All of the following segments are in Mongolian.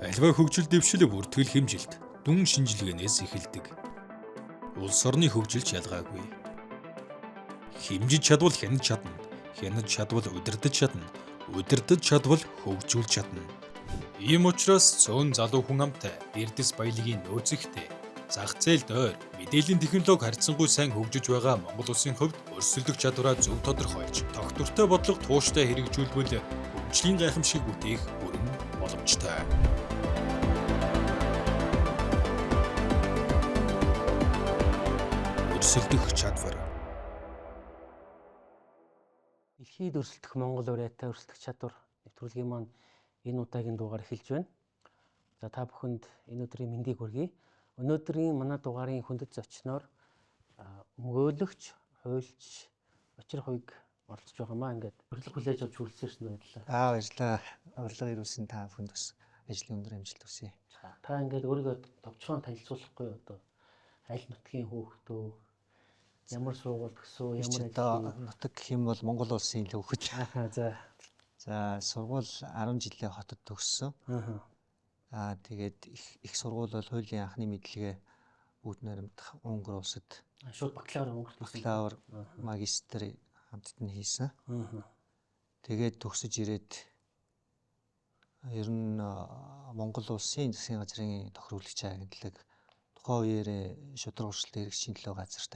Аливаа хөгжил дэвшил бүртгэл хэмжилт дүн шинжилгээнээс эхэлдэг. Улс орны хөгжилч ялгаагүй. Хэмжиж чадвал хянаж чадна. Хянаж чадвал удирдах чадна. Удирдах чадвал хөгжүүлж чадна. Ийм учраас цөөн залуу хүн амтай Эрдэс баялагын нөөцөгтэй зах зээл дойр мэдээллийн технологи харьцангуй сайн хөгжиж байгаа Монгол улсын хувьд өрсөлдөх чадвараа зөв тодорхойлж, тогтвортой бодлого тууштай хэрэгжүүлбэл хөгжлийн гайхамшиг бүтээх бүрэн боломжтой. Өрсөлдөх чадвар. Дэлхийд өрсөлдөх Монгол урайтай өрсөлдөх чадвар нэвтрүүлгийн маань энэ удаагийн дугаар эхэлж байна. За та бүхэнд энэ өдрийн мэндийг хүргэе. Өнөөдрийн манай дугаарын хүндэт зочноор өмгөөлөгч, хуульч Учир Хувиг оролцож байгаамаа. Ингээд урилга хүлээж авч хүрэлцсэн шнэ баярлалаа. Баярлалаа. Урилга ирүүлсэн та бүхэнд бас ажлын өндөр амжилт хүсье. Та ингээд өөрийгөө товчхон танилцуулахгүй одоо аль нутгийн хөөхтөө ямар сургууль төгсөө, ямар одоо нутаг гэх юм бол Монгол улсын хөөхд. За сургууль 10 жилээ хотод төгссөн. Тэгээд их сургууль бол хуулийн анхны мэдлэгээ Бүгд найрамдах Унгар улсад шууд бакалавр магистр хамтд нь хийсэн. Тэгээд төгсөж ирээд ер нь Монгол улсын засгийн газрын тохируулагч агентлаг тухайн үеэр шудраг уршилтын хэрэгжлийн төлөө газарт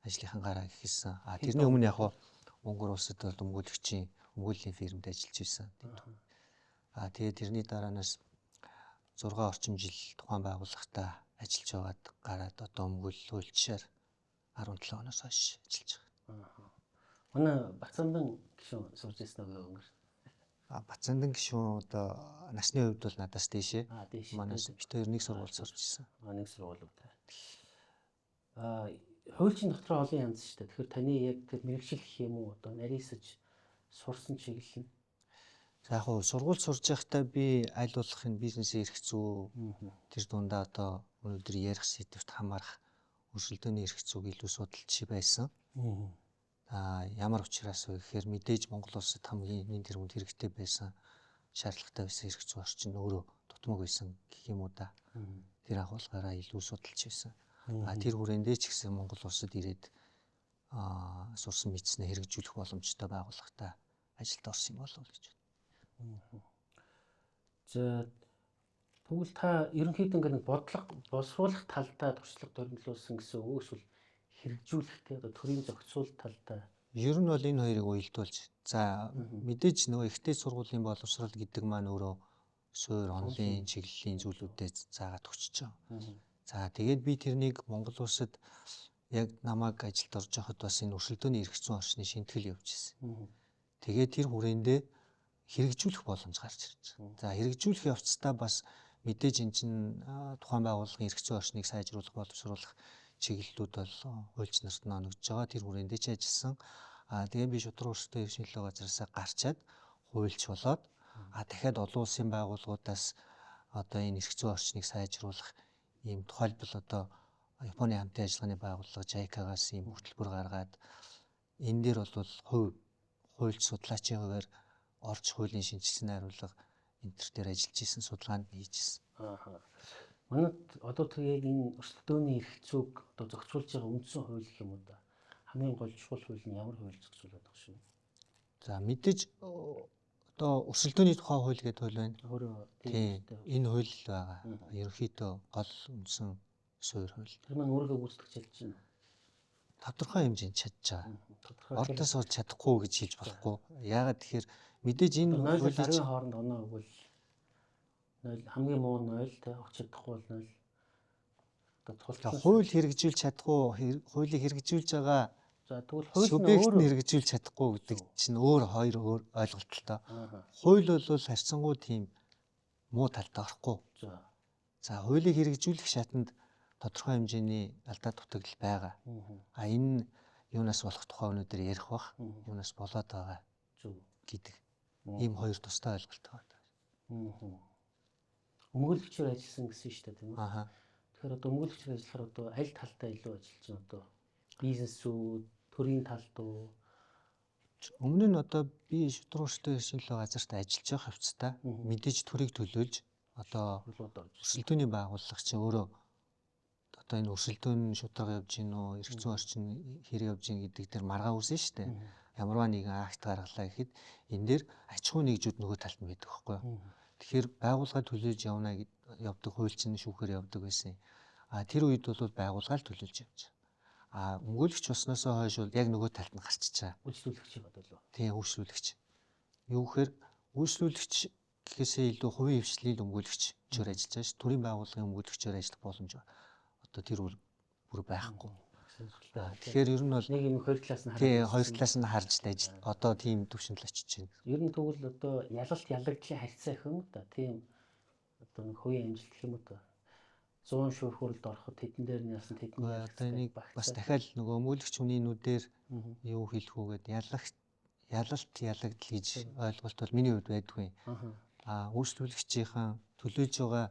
ажлынхан гараа хийсэн. Тэрний өмнө яг Унгар улсад бол өмгөөллийн фирмд ажиллаж байсан. Тэгээд тэрний дараанаас 6 орчим жил тухайн байгууллагатаа ажиллаж байгаад гараад одоо өмгөөлөлчээр 17 оноос хойш ажиллаж байгаа. Манай Бацандан гишүүн сурж ирсэн үү өнгөр? Бацандан гишүүн одоо насны хувьд бол надаас дээшээ. Манайс бид хоёр нэг сургууль сурч ирсэн. Нэг сургууль үү. Хуульчийн дотроо олон янз шүү дээ. Тэгэхээр таны яг тэр мэргэжил гэх юм уу одоо нарийсаж сурсан чиглэл нь. За яг сургууль сурж байхдаа би аль болох энэ бизнесийн эрх зүй тэр дундаа одоо өнөөдөр ярих сэдвт хамаарах өрсөлдөөний эрх зүйг илүү судалж байсан. Ямар учраас вэ гэхээр мэдээж Монгол улсад хамгийн энэ тэргүүнд хэрэгтэй байсан шаардлагатай байсан эрх зүй орчин өөрөө дутмаг байсан гэх юм уу да. Тэр агуулгаараа илүү судалж байсан. Тэр хүрээндээ ч гэсэн Монгол улсад ирээд сурсан мэдснээ хэрэгжүүлэх боломжтой байгууллагатай ажилд орсон юм болов уу гэж. За тэгвэл та ерөнхийдөө ингээд бодлого боловсруулах талдаа туршлага томилуулсан гэсэн үг эсвэл хэрэгжүүлэхтэй одоо төрийн зохицуулалт талдаа ер нь бол энэ хоёрыг уялдуулж мэдээж нөгөө ихтэй сургуулийн боловсрол гэдэг маань өөрөө суурь онлын чиглэлийн зүйлүүдэд заагаад өгч байгаа. За тэгээд би тэрнийг Монгол улсад яг намайг ажилд орж байхад бас энэ өрсөлдөөний эрх зүйн орчны шинтгэл явж ирсэн. Тэгээд тэр хүрээндээ хэрэгжүүлэх боломж гарч ирж байгаа. За хэрэгжүүлэх явцдаа бас мэдээж эн чинь тухайн байгууллагын эрх зүйн орчныг сайжруулах, боловсруулах чиглэлүүд бол хуульч нарт ногдож байгаа. Тэр хүрээндээ ч ажилласан. Тэгээд би шудраг уршилтын хэрэгжлийн газраас гарчаад хуульч болоод дахиад олон улсын байгууллагуудаас одоо энэ эрх зүйн орчныг сайжруулах ийм тухайлбал одоо Японы хамтын ажиллагааны байгууллага JICA-гаас ийм хөтөлбөр гаргаад энэ дээр бол хуульч судлаачийн хувьар орж хуулийн шинжилсэн найруулга энэ төр ажиллаж исэн судалгаанд хийж исэн. Манайд одоо тэгээд энэ өрсөлдөөний эрх зүйг одоо зохицуулж байгаа үндсэн хууль гэх юм уу да. Хамгийн гол чухал хууль нь ямар хууль зохицуулаад байгаа шүү. За мэдээж одоо өрсөлдөөний тухай хууль гэдэг хууль байна. Тийм. Энэ хууль байгаа. Ерөнхийдөө гол үндсэн суурь хууль. Тэр маань өөрийгөө гүйцэтгэж чадж байна. Тодорхой хэмжээнд чадж байгаа. Ордоос орж чадахгүй гэж хэлж болохгүй. Яагаад тэгэхээр мэдээж энэ хуулийн хооронд оноо өгвөл 0 хамгийн муу 0 тэ огч чадахгүй бол 0. Хууль хэрэгжүүлж чадахгүй, хуулийг хэрэгжүүлж байгаа. За тэгвэл хууль субъект нь хэрэгжүүлж чадахгүй гэдэг чинь өөр ойлголттой. Хууль бол харьцангуй тийм муу талтай орохгүй. За хуулийг хэрэгжүүлэх шатанд тодорхой хэмжээний алдаа дутагдал байгаа. Энэ юунаас болох тухай өнөөдөр ярих бах, юунаас болоод байгаа гэдэг ийм хоёр тустай ойлголт байгаа. Өмгөөлөгчөөр ажилласан гэсэн шүү дээ тийм үү? Тэгэхээр одоо өмгөөлөгчөөр ажиллахаар одоо аль талдаа илүү ажиллаж байна одоо? Бизнес үү, төрийн талд уу? Өмнө нь одоо би шудраг уршилтын хэрэгжлийн газарт ажиллаж байх явцдаа мэдээж төрийг төлөөлж одоо Хөлөөд орж. өрсөлдөөний байгууллага чинь өөрөө одоо энэ өрсөлдөөн шударга явж гин үү, эрх зүйн орчин хэрэг явж гин гэдэг дээр маргаа үүсэн шүү дээ. Ямарваа нэгэн акт гаргалаа гэхэд энэ дээр аж ахуйн нэгжүүд нөгөө талд нь байдаг байхгүй юу? Тэгэхээр байгууллага төлөөлж явна явдаг хууль чинь шүүхээр явдаг байсан. Тэр үед бол байгууллага л төлөөлж явж байгаа. Өмгөөлөгч болсноосоо хойш бол яг нөгөө талд нь гарчиж байгаа. Үйлчлүүлэгч бодлоо. Тийм үйлчлүүлэгч. Юу гэхээр үйлчлүүлэгч гэхээсээ илүү хувийн хвшлийн өмгөөлөгчөөр ажиллаж байгаа ш. Төрийн байгууллагын өмгөөлөгчөөр ажиллах боломж одоо тэр бүр байхгүй. Тэгэхээр ер нь бол нэг юм хоёр талаас нь тий хоёр талаас нь харж ажил одоо тийм төвшөнд л очиж байна. Ер нь тэгвэл одоо ялалт ялагдлын харьцаа гэх юм да. Тийм одоо нэг хувийн амжилт гэх юм уу да. 100 шүүхүрэлд ороход тэдэн дээр нь яасан тэдний одоо энийг бас дахиад нөгөө өмгөөлөгч хүнийнүүдээр юу хэлэх үгээд ялалт ялагдал гэж ойлголт бол миний хувьд байдгүй. Үйлчлүүлэгчийн төлөөлж байгаа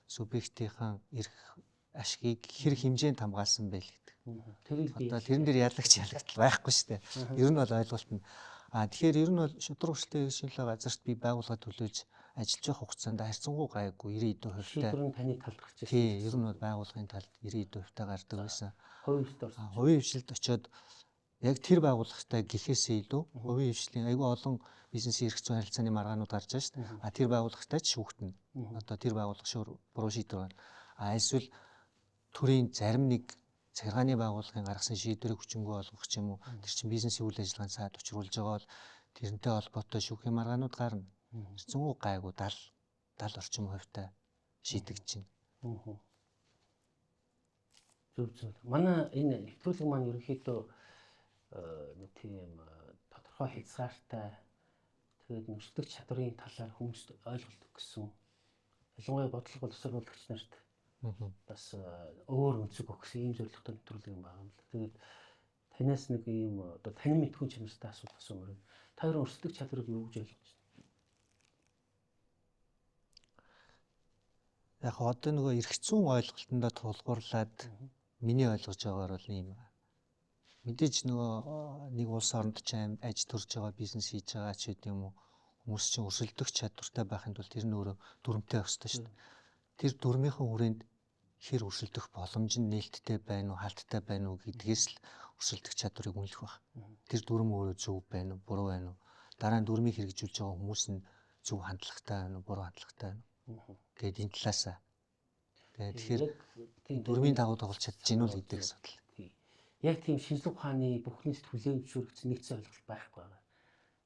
субъектийн эрх ашгийг хэр хэмжээнд хамгаалсан байл гэдэг. Одоо тэрэн дээр яллагч ялагдал байхгүй шүү дээ. Ер нь бол ойлголт нь. Тэгэхээр ер нь бол шударга өрсөлдөөн шинжилгээ газарт би байгууллага төлөөлж ажиллаж байх хугацаанд харьцангуй гайгүй 90% шийдвэрийн таны талд гарч ирсэн. Тий, ер нь бол байгууллагын талд 90% гардаг байсан. Хувийн хвшилд орсон. Хувийн хвшилд очиод яг тэр байгууллагатай гэхээсээ илүү хувийн хвшлийн айгүй олон бизнесийн эрх зүйн харилцааны маргаанууд гарч байгаа шүү дээ. Тэр байгууллагатай ч шүүхтэн. Одоо тэр байгууллага шууд буруу шийдвэр гаргана. Эсвэл төрийн зарим нэг захиргааны байгууллагын гаргасан шийдвэрийг хүчингү олгох ч юм уу тэр чинь бизнесийн үйл ажиллагаанд саад учруулж байгаа бол тэрнтэй холбоотой шүүхийн маргаанууд гарна. Хэцүү гайгүй 70 орчим хувьтай шийдэгдэж байна. Зөв. Манай энэ нэвтрүүлэг маань ерөнхийдөө нэг тийм тодорхой хязгаартай тэгээд нөхцөлөх чадрын талаар хүмүүст ойлголт өгсөн. Ялангуяа бодлого боловсруулагч нарт бас өөр өнцөг өгсөн ийм зорилготой нэвтрүүлэг юм байна л. Тэгээд танаас нэг ийм одоо танин мэдхүйн чанартай асуулт асуумаар. Та хоёрын өрсөлдөх чадварыг юу гэж ойлгож байна? Яг одоо нөгөө эрх зүйн ойлголтондоо тулгуурлаад миний ойлгож байгаагаар бол ийм мэдээж нөгөө нэг улс оронд ч аж төрж байгаа бизнес хийж байгаа ч гэдэг юм уу хүмүүс чинь өрсөлдөх чадвартай байхын тулд тэр нь өөрөө дүрмтэй байх ёстой шүү дээ. Тэр дүрмийнхэн хүрээнд хэр өрсөлдөх боломж нь нээлттэй байна уу, халттай байна уу гэдгээс л өрсөлдөх чадварыг үнэлэх байх. Тэр дүрм өөрөө зөв байна уу, буруу байна уу? Дараа нь дүрмийг хэрэгжүүлж байгаа хүмүүс нь зөв хандлагатай байна уу, буруу хандлагатай байна уу? Гэт энэ талаасаа. Тэгэхээр дүрмийн дагуу тоглож чадчихна уу гэдэг асуудал. Яг тийм шинжлэх ухааны бүхний төлөөлж зөвшөөрөгдсөн нэгдсэн ойлголт байхгүй байгаа.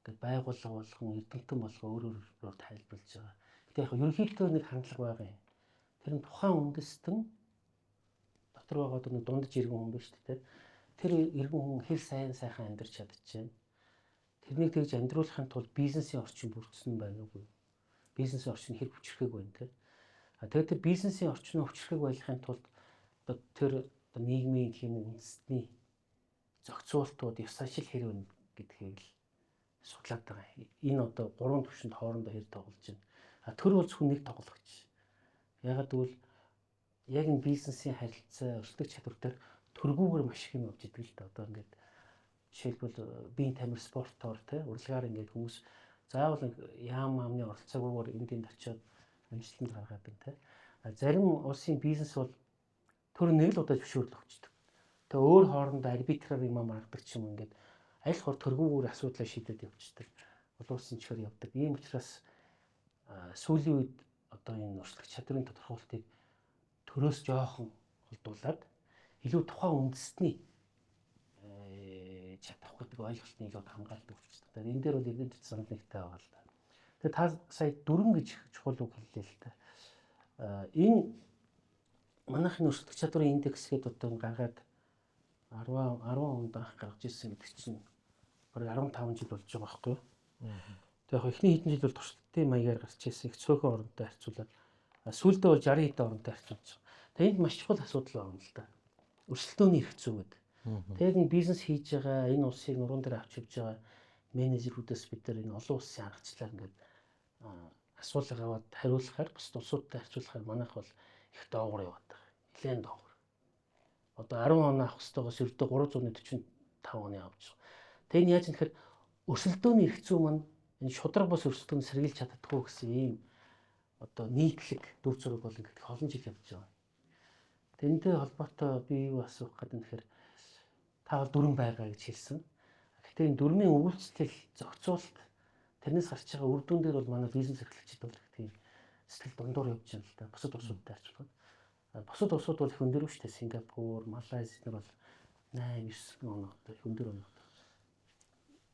Ингээд байгууллага болгон эрдэмтэн болгон өөрөөр тайлбарлаж байгаа. Гэтэ яг ерөнхийдөө нэг хандлага байгаа юм. Тэр нь тухайн үндэстэн дотор байгаа нэг дундаж иргэн хүн биш үү? Тэр иргэн хүн хэр сайхан амьдарч чадчихэв. Тэрнийг тэгж амьдруулахын тулд бизнесийн орчин бүрдсэн байна уугүй. Бизнесийн орчин хэр хүчрхэг байна те. Тэгээд тэр бизнесийн орчноо хүчрхэг байлгахын тулд одоо тэр нийгмийн гэх юм үндэсний зохицуултууд ёс ажил хэрэг вэ гэдгийг л судлаад байгаа. Энэ одоо гурван түвшинд хоорондоо хэр тоглож байна. Тэр бол зөвхөн нэг тоглогч. Ягаад гэвэл яг энэ бизнесийн харилцаа өрсөлдөх чадвар дээр төргүүгээр маш их юм явж идэг л да. Одоо ингээд жишээлбэл биеийн тамир спортоор те урлагаар ингээд хүмүүс заавал яам амны оролцоогоор энд очиод амжилтанд гаргаад байна те. Зарим улсын бизнес бол төр нэг л удаа зөвшөөрөл өгчдөг. Тэгээ өөр хоорондоо арбитраар юм маргадаг ч юм ингээд аль хор төргүүгээр асуудлаа шийдээд явчихдаг. Улуулсан чихэр явдаг. Ийм учраас сүүлийн үед одоо энэ өрсөлдөх чадрын тодорхойлтыг төрөөс жоохон холдуулаад илүү тухайн үндэстний чадах гэдэг ойлголтыг илүү хамгаалдаг болчихсон. Тэгээд энэ дээр бол эрдэмтэд санал нэгтэй байгаа л да. Тэгээд та сая дүрм гэж чухал үг хэллээ л да. Энэ манайхны өрсөлдөх чадрын индекс гэдэг одоо гаргаад 10 онд анх гаргаж ирсэн гэдэг чинь бараг 15 жил болж байгаа байхгүй юу? Тэгээд яг эхний хэдэн жил бол туршилтын маягаар гарч ирсэн их цөөхөн оронтой харьцуулаад сүүлдээ бол 60 хэдэн оронтой харьцуулж байгаа. Тэгээд энд маш чухал асуудал байна л да. Өрсөлдөөний эрх зүй гэдэг. Тэгээд энэ бизнес хийж байгаа энэ улсыг нуруунд дээр авч явж байгаа менежерүүдээс бид нар энэ олон улсын аргачлалаар ингээд асуулга аваад хариулахаар бус улсуудтай харьцуулахаар манайх бол их доогуур яваад байгаа. Нэлээд доогуур. Одоо 10 он авах хэвээр ердөө 345 оны авч байгаа. Тэгээ энэ яаж юм тэгэхээр өрсөлдөөний эрх зүй маань энэ шудраг бос өрсөлдөөнд сэргийлж чаддаггүй гэсэн ийм одоо нийтлэг дүр зураг бол ингээд олон жил явж байгаа. Тэнтэй холбоотой би юу асуух гэдэг нь тэгэхээр та бол дүрэн байгаа гэж хэлсэн. Гэхдээ энэ дүрмийн үйлчлэл зохицуулалт тэрнээс гарч байгаа үр дүн дээр бол манай бизнес эрхлэгчид бол их тийм сэтгэл дундуур явж байна л да. Бусад улсуудтай харьцуулахад. Бусад улсууд бол их өндөр шүү дээ. Сингапур, Малайз нар бол 8, 9 оноотой их өндөр оноотой.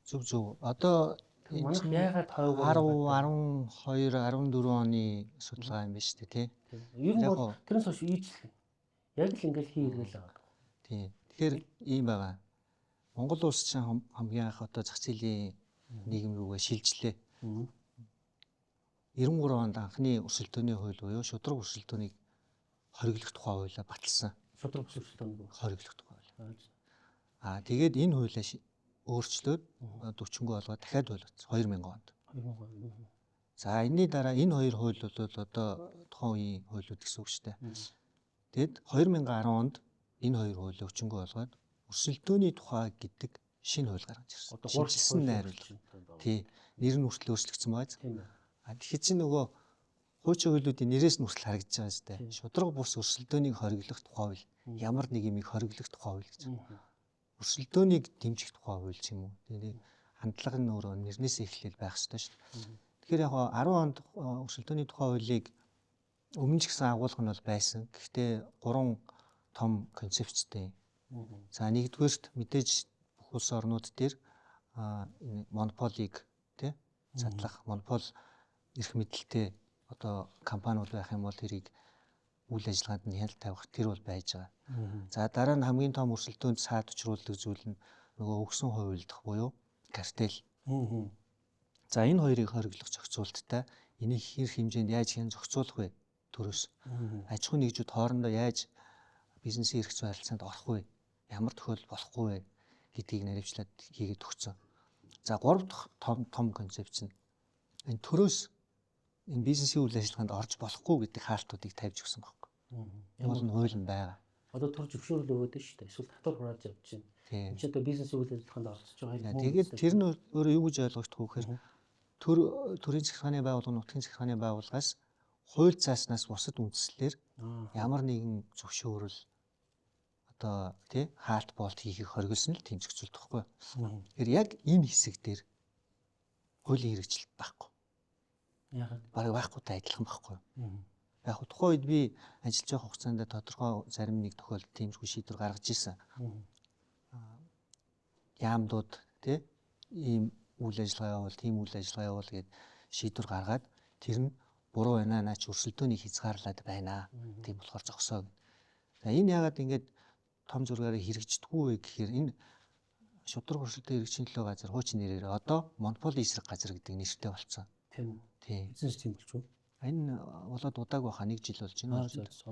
Зөв. Одоо Манайх яагаад 10, 12, 14 оны судалгаа юм байна шүү дээ, тий. Ер нь бол тэрнээс хойш ийжлэх. Яг л ингээл хийгээл байгаа. Тий. Тэгэхээр ийм байгаа. Монгол улс чинь хамгийн анх одоо зах зээлийн нийгэм рүүгээ шилжлээ. 93 онд анхны өрсөлдөөний хууль буюу шудраг өрсөлдөөнийг хориглох тухай хуулиа баталсан. Шудраг өрсөлдөөнийг хориглох тухай хууль. Тэгээд энэ хуулиа өөрчлөөд 40-г болгоод дахиад болгоцсон 2000 онд. За энэний дараа энэ хоёр хууль бол одоо тухайн үеийн хуулиуд гэсэн үг шүү дээ. Тэгэд 2010 онд энэ хоёр хуулийг 40-г болгоод өрсөлдөөний тухай гэдэг шинэ хууль гаргаж ирсэн. Одоо хурцсан найруулга. Тий. Нэр нь хүртэл өөрчлөгдсөн байгааз. Тэгэхээр чи нөгөө хуучин хуулиудын нэрээс нь хүртэл харагдаж байгаа шүү дээ. Шудраг бус өрсөлдөөнийг хориглох тухай хууль, ямар нэг юмыг хориглох тухай хууль гэж. Өрсөлдөөнийг дэмжих тухай хууль ч юм уу. Тэгээд хандлага нь өөрөө нэрнээс эхлээл байх ёстой шүү дээ. Тэгэхээр яг 10 онд өрсөлдөөний тухай хуулийг өмнө ч гэсэн агуулга нь бол байсан. Гэхдээ 3 том концепцтэй. За нэгдүгээрт мэдээж бүх улс орнууд дээр монополийг тий задлах, монопол эрх мэдэлтэй одоо компаниуд байх юм бол тэрийг үйл ажиллагаанд нь хяналт тавих тэр бол байж байгаа. За дараа нь хамгийн том өрсөлдөөнд саад учруулдаг зүйл нь нөгөө өгсөн хувилдах буюу картел. За энэ хоёрыг хориглох зохицуулттай энийг хэр хэмжээнд яаж хэн зохицуулах вэ? Төрөөс. Аж ахуйн нэгжүүд хоорондоо яаж бизнесийн эрх зүйн харилцаанд орох вэ? Ямар тохиолдол болохгүй вэ гэдгийг наривчлаад хийгээд өгсөн. За 3 дахь том концепц нь энэ төрөөс энэ бизнесийн үйл ажиллагаанд орж болохгүй гэдэг хаалтуудыг тавьж өгсөн байхгүй. Энэ бол хууль нь байгаа. Одоо төр зөвшөөрөл өгөөд шүү дээ. Эсвэл татвар хурааж явж байна. Тийм. Энд одоо бизнесийн үйл ажиллагаанд орцож байгаа юм. Тэгээд тэр нь өөрөө юу гэж ойлгохдох вэ гэхээр төрийн захиргааны байгууллага, нутгийн захиргааны байгууллагаас хууль зааснаас бусад үндслэлээр ямар нэгэн зөвшөөрөл одоо тий хаалт болт хийхийг хориглосон л тийм зохицуулт байхгүй. Тэгэхээр яг энэ хэсэг дээр хуулийн хэрэгжилт байхгүй. Яагаад? Бараг байхгүйтэй адилхан байхгүй. Яг тухайн үед би ажиллаж байгаа хугацаанд тодорхой зарим нэг тохиолдолд тиймэрхүү шийдвэр гаргаж ирсэн. Яамдууд тий ийм үйл ажиллагаа явуул, тийм үйл ажиллагаа явуул гэд шийдвэр гаргаад тэр нь буруу байна наач өрсөлдөөнийг хязгаарлаад байна. Тийм болохоор зогсоо. За энэ яагаад ингэж том зургаараа хэрэгждэггүй вэ гэхээр энэ шудраг өрсөлдөө хэрэгжийн төлөө газар хуучин нэрээр одоо монополи эсрэг газар гэдэг нэртэй болсон. Тийм үү. Тийм. Бизнес тийм болчих уу? Энэ болоод удааг баха 1 жил болж байна.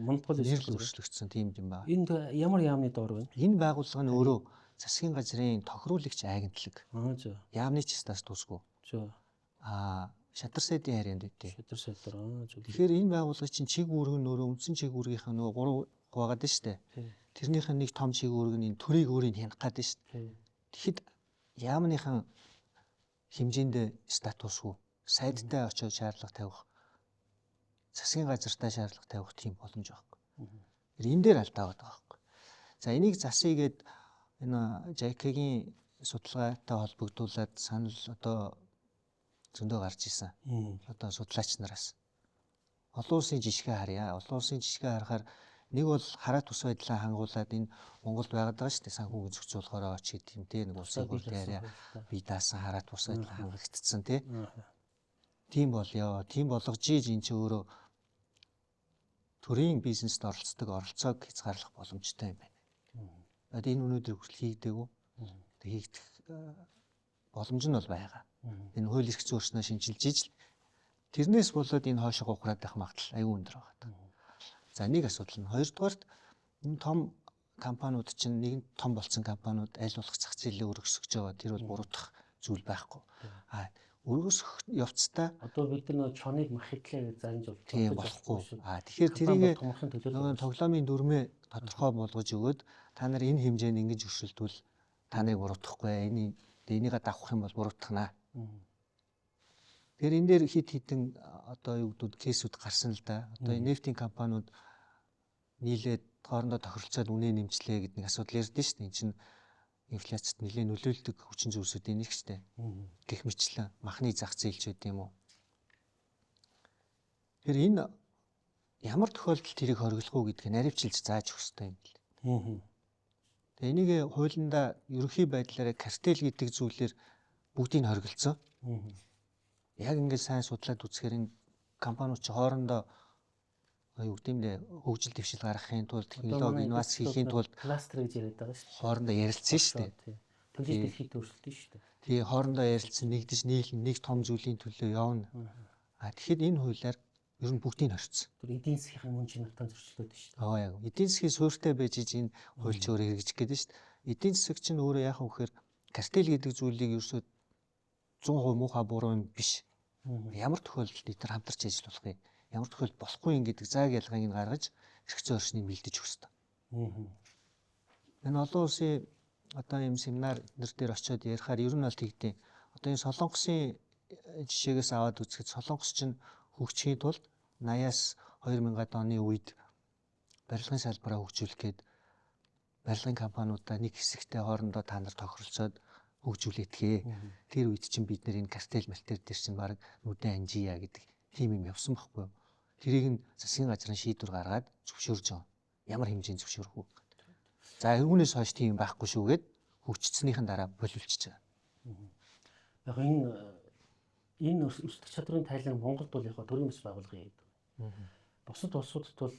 Монополи эсрэг өрсөлдөгдсөн тийм юм байна. Энд ямар яамны доор байна? Энэ байгууллага нь өөрөө засгийн газрын тохируулагч агентлаг. За. Яамны ч стас тусгүй. За. Шатар сайдын харьяанд үтэй. Шатар сайдаар зөв. Тэгэхээр энэ байгууллага чинь чиг үүрэг нь өөрөө үндсэн чиг үүргийнхаа нөгөө 3 хуваагаад байна шүү дээ. Тэрнийх нь нэг том чиг үүрэг нь төрийг өөрийг хянах гэдэг шүү дээ. Тэгэхэд яамныхан хэмжээндээ статусгүй сайдтай очиж шаардлага тавих засгийн газартаа шаардлага тавих тийм боломж байхгүй. Энэ дээр алдаа байгаа байхгүй. За энийг засъягээд энэ JK-гийн судалгаатай холбогдуулаад санал одоо зөндөө гарч исэн. Одоо судлаач нараас олон улсын жишгээ харъя. Олон улсын жишгээ харахаар нэг бол хараат ус байдлаа хангуулад энэ Монголд байгаад байгаа шүү дээ. Санхүүгийн зохицуулахаараа оч гэдэг юм те нэг улсын хурд яриа бие даасан хараат ус байдлаа хангагдсан те. Тийм болёо. Тийм болгож ийж эн чинь өөрөө төрийн бизнест оролцдог оролцоог хязгаарлах боломжтой юм байна. Одоо энэ өнөөдөр хүртэл хийгдээгүй. Хийгдэх боломж нь бол байгаа. Энэ хууль эрх зүйн орчноо шинжилж ижил тэрнээс болоод энэ хоошоо ухраад байх магадлал аюул өндөр байгаа. За нэг асуудал нь хоёрдугаарт энэ том компаниуд чинь нэгэн том болсон компаниуд аль болох зах зээлээ өргөсгөж байгаа. Тэр бол буруудах зүйл байхгүй. Өргөсгөх явцдаа одоо бид нар чоныг махитлаа гэж занж бол тийм болохгүй. Тэгэхээр тэрийг нөгөө тоглоомын дүрмээ тодорхой болгож өгөөд та нар энэ хэмжээнд ингэж өршөлтвөл та нарыг буруутгахгүй. Энийг давах юм бол буруутгана. Тэгэхээр энэ дээр хит хитэн одоо юу гэдэг кейсүүд гарсан л да. Одоо энэ нефтийн компаниуд нийлээд хоорондоо тохиролцоод үнэ нэмжлээ гэдэг нэг асуудал ярьдэн шүү дээ. Энэ чинь инфляцид нэлээд нөлөөлдөг хүчин зүйлсүүдийн нэг шүү дээ. Гэх мэтлэн махны зах зээлч байд юм уу. Тэгэхээр энэ ямар тохиолдолд тэрийг хориглох уу гэдгийг наривчилж зааж өгөх хэрэгтэй юм бэл. Тэгээ энийг хуулиндаа ерөнхий байдлаараа картел гэдэг зүйлээр бүгдийг хориглоцсон. Яг ингээд сайн судлаад үзэхээр энэ компаниуд чи хоорондоо юу гэдэг юм бэ хөгжил дэвшил гаргахын тулд технологи инновац хийхин тулд кластер гэж яриад байгаа шүү дээ. Хоорондоо ярилцсан шүү дээ. Төлөв дэлхийд өөрчлөлтөн шүү дээ. Тэгээ хоорондоо ярилцсан нэгдэж нийлэн нэг том зүйлийн төлөө явна. Тэгэхэд энэ хуулиар ер нь бүгдийг хорцсон. Тэр эдийн засгийн мөн чинь натан зөрчлөөд шүү дээ. Яг эдийн засгийн суурьтай байж энэ хууль чи өөрөө хэрэгжих гэдэг шүү дээ. Эдийн засаг чинь өөрөө яах вэ гэхээр картел гэдэг зүйлийг ерөөсөө 100% муухай буруу юм биш. Ямар тохиолдолд эдгээр хамтарч ажиллах вэ? Ямар тохиолдолд болохгүй юм гэдэг зааг ялгааг нь гаргаж эрх зүйн орчныг бэлдэж өгөх хэрэгтэй. Энэ олон улсын одоо ийм семинар дээр очиод ярихаар ер нь бол тэгдэв. Одоо энэ Солонгосын жишээгээс аваад үзэхэд Солонгос чинь хөгжихийн тулд 80-аас 2000-ад оны үед барилгын салбараа хөгжүүлэх гээд барилгын компаниудаа нэг хэсэгтэй хоорондоо та нар тохиролцоод хөгжүүлээдгээ. Тэр үед чинь бид нэр энэ картел малтер дээр чинь баг нүдэн анжия гэдэг тийм юм явсан байхгүй юу? Тэрийг нь засгийн газрын шийдвэр гаргаад зөвшөөрж байгаа. Ямар хэмжээнд зөвшөөрөх үү? За үүнээс хойш тийм байхгүй шүүгээд хөгжицснийхэн дараа боловлчихж байгаа. Яг энэ өсөлт чадрын тайлан Монголд бол яг төрийн бас байгуулгын хэд. Бусад улсуудад бол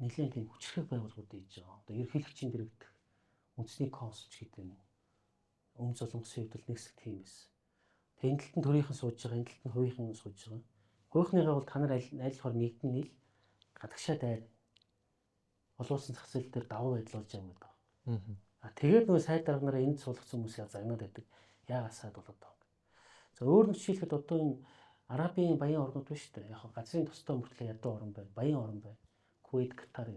нэлээд тийм хүчрхэг байгууллагууд ийж байгаа. Одоо ерөнхийлөгчийн дэргэдэх үндэсний консулч гэдэг нь өмнө Солонгосын хувьд бол нэг хэсэг тийм байсан. Тэгээ энэ талд нь төрийнхэн сууж байгаа, энэ талд нь хувийнхэн сууж байгаа. Хувийнхныгаа бол та нар айлхаар нэгдэн нийл гадагшаа дайр олон улсын зах зээл дээр давуу байдлуулж байгаа гэдэг. Тэгээд нөгөө сайд дарга нараа энд суулгацсан хүмүүсийг загнаад байдаг. Яагаасаад болоод байгаа. За өөр нь жишээлбэл одоо энэ Арабын баян орнууд биш үү? Яг газрын тустай мөртлөө ядуу орн байна, баян орн байна. Кувейт, Катар.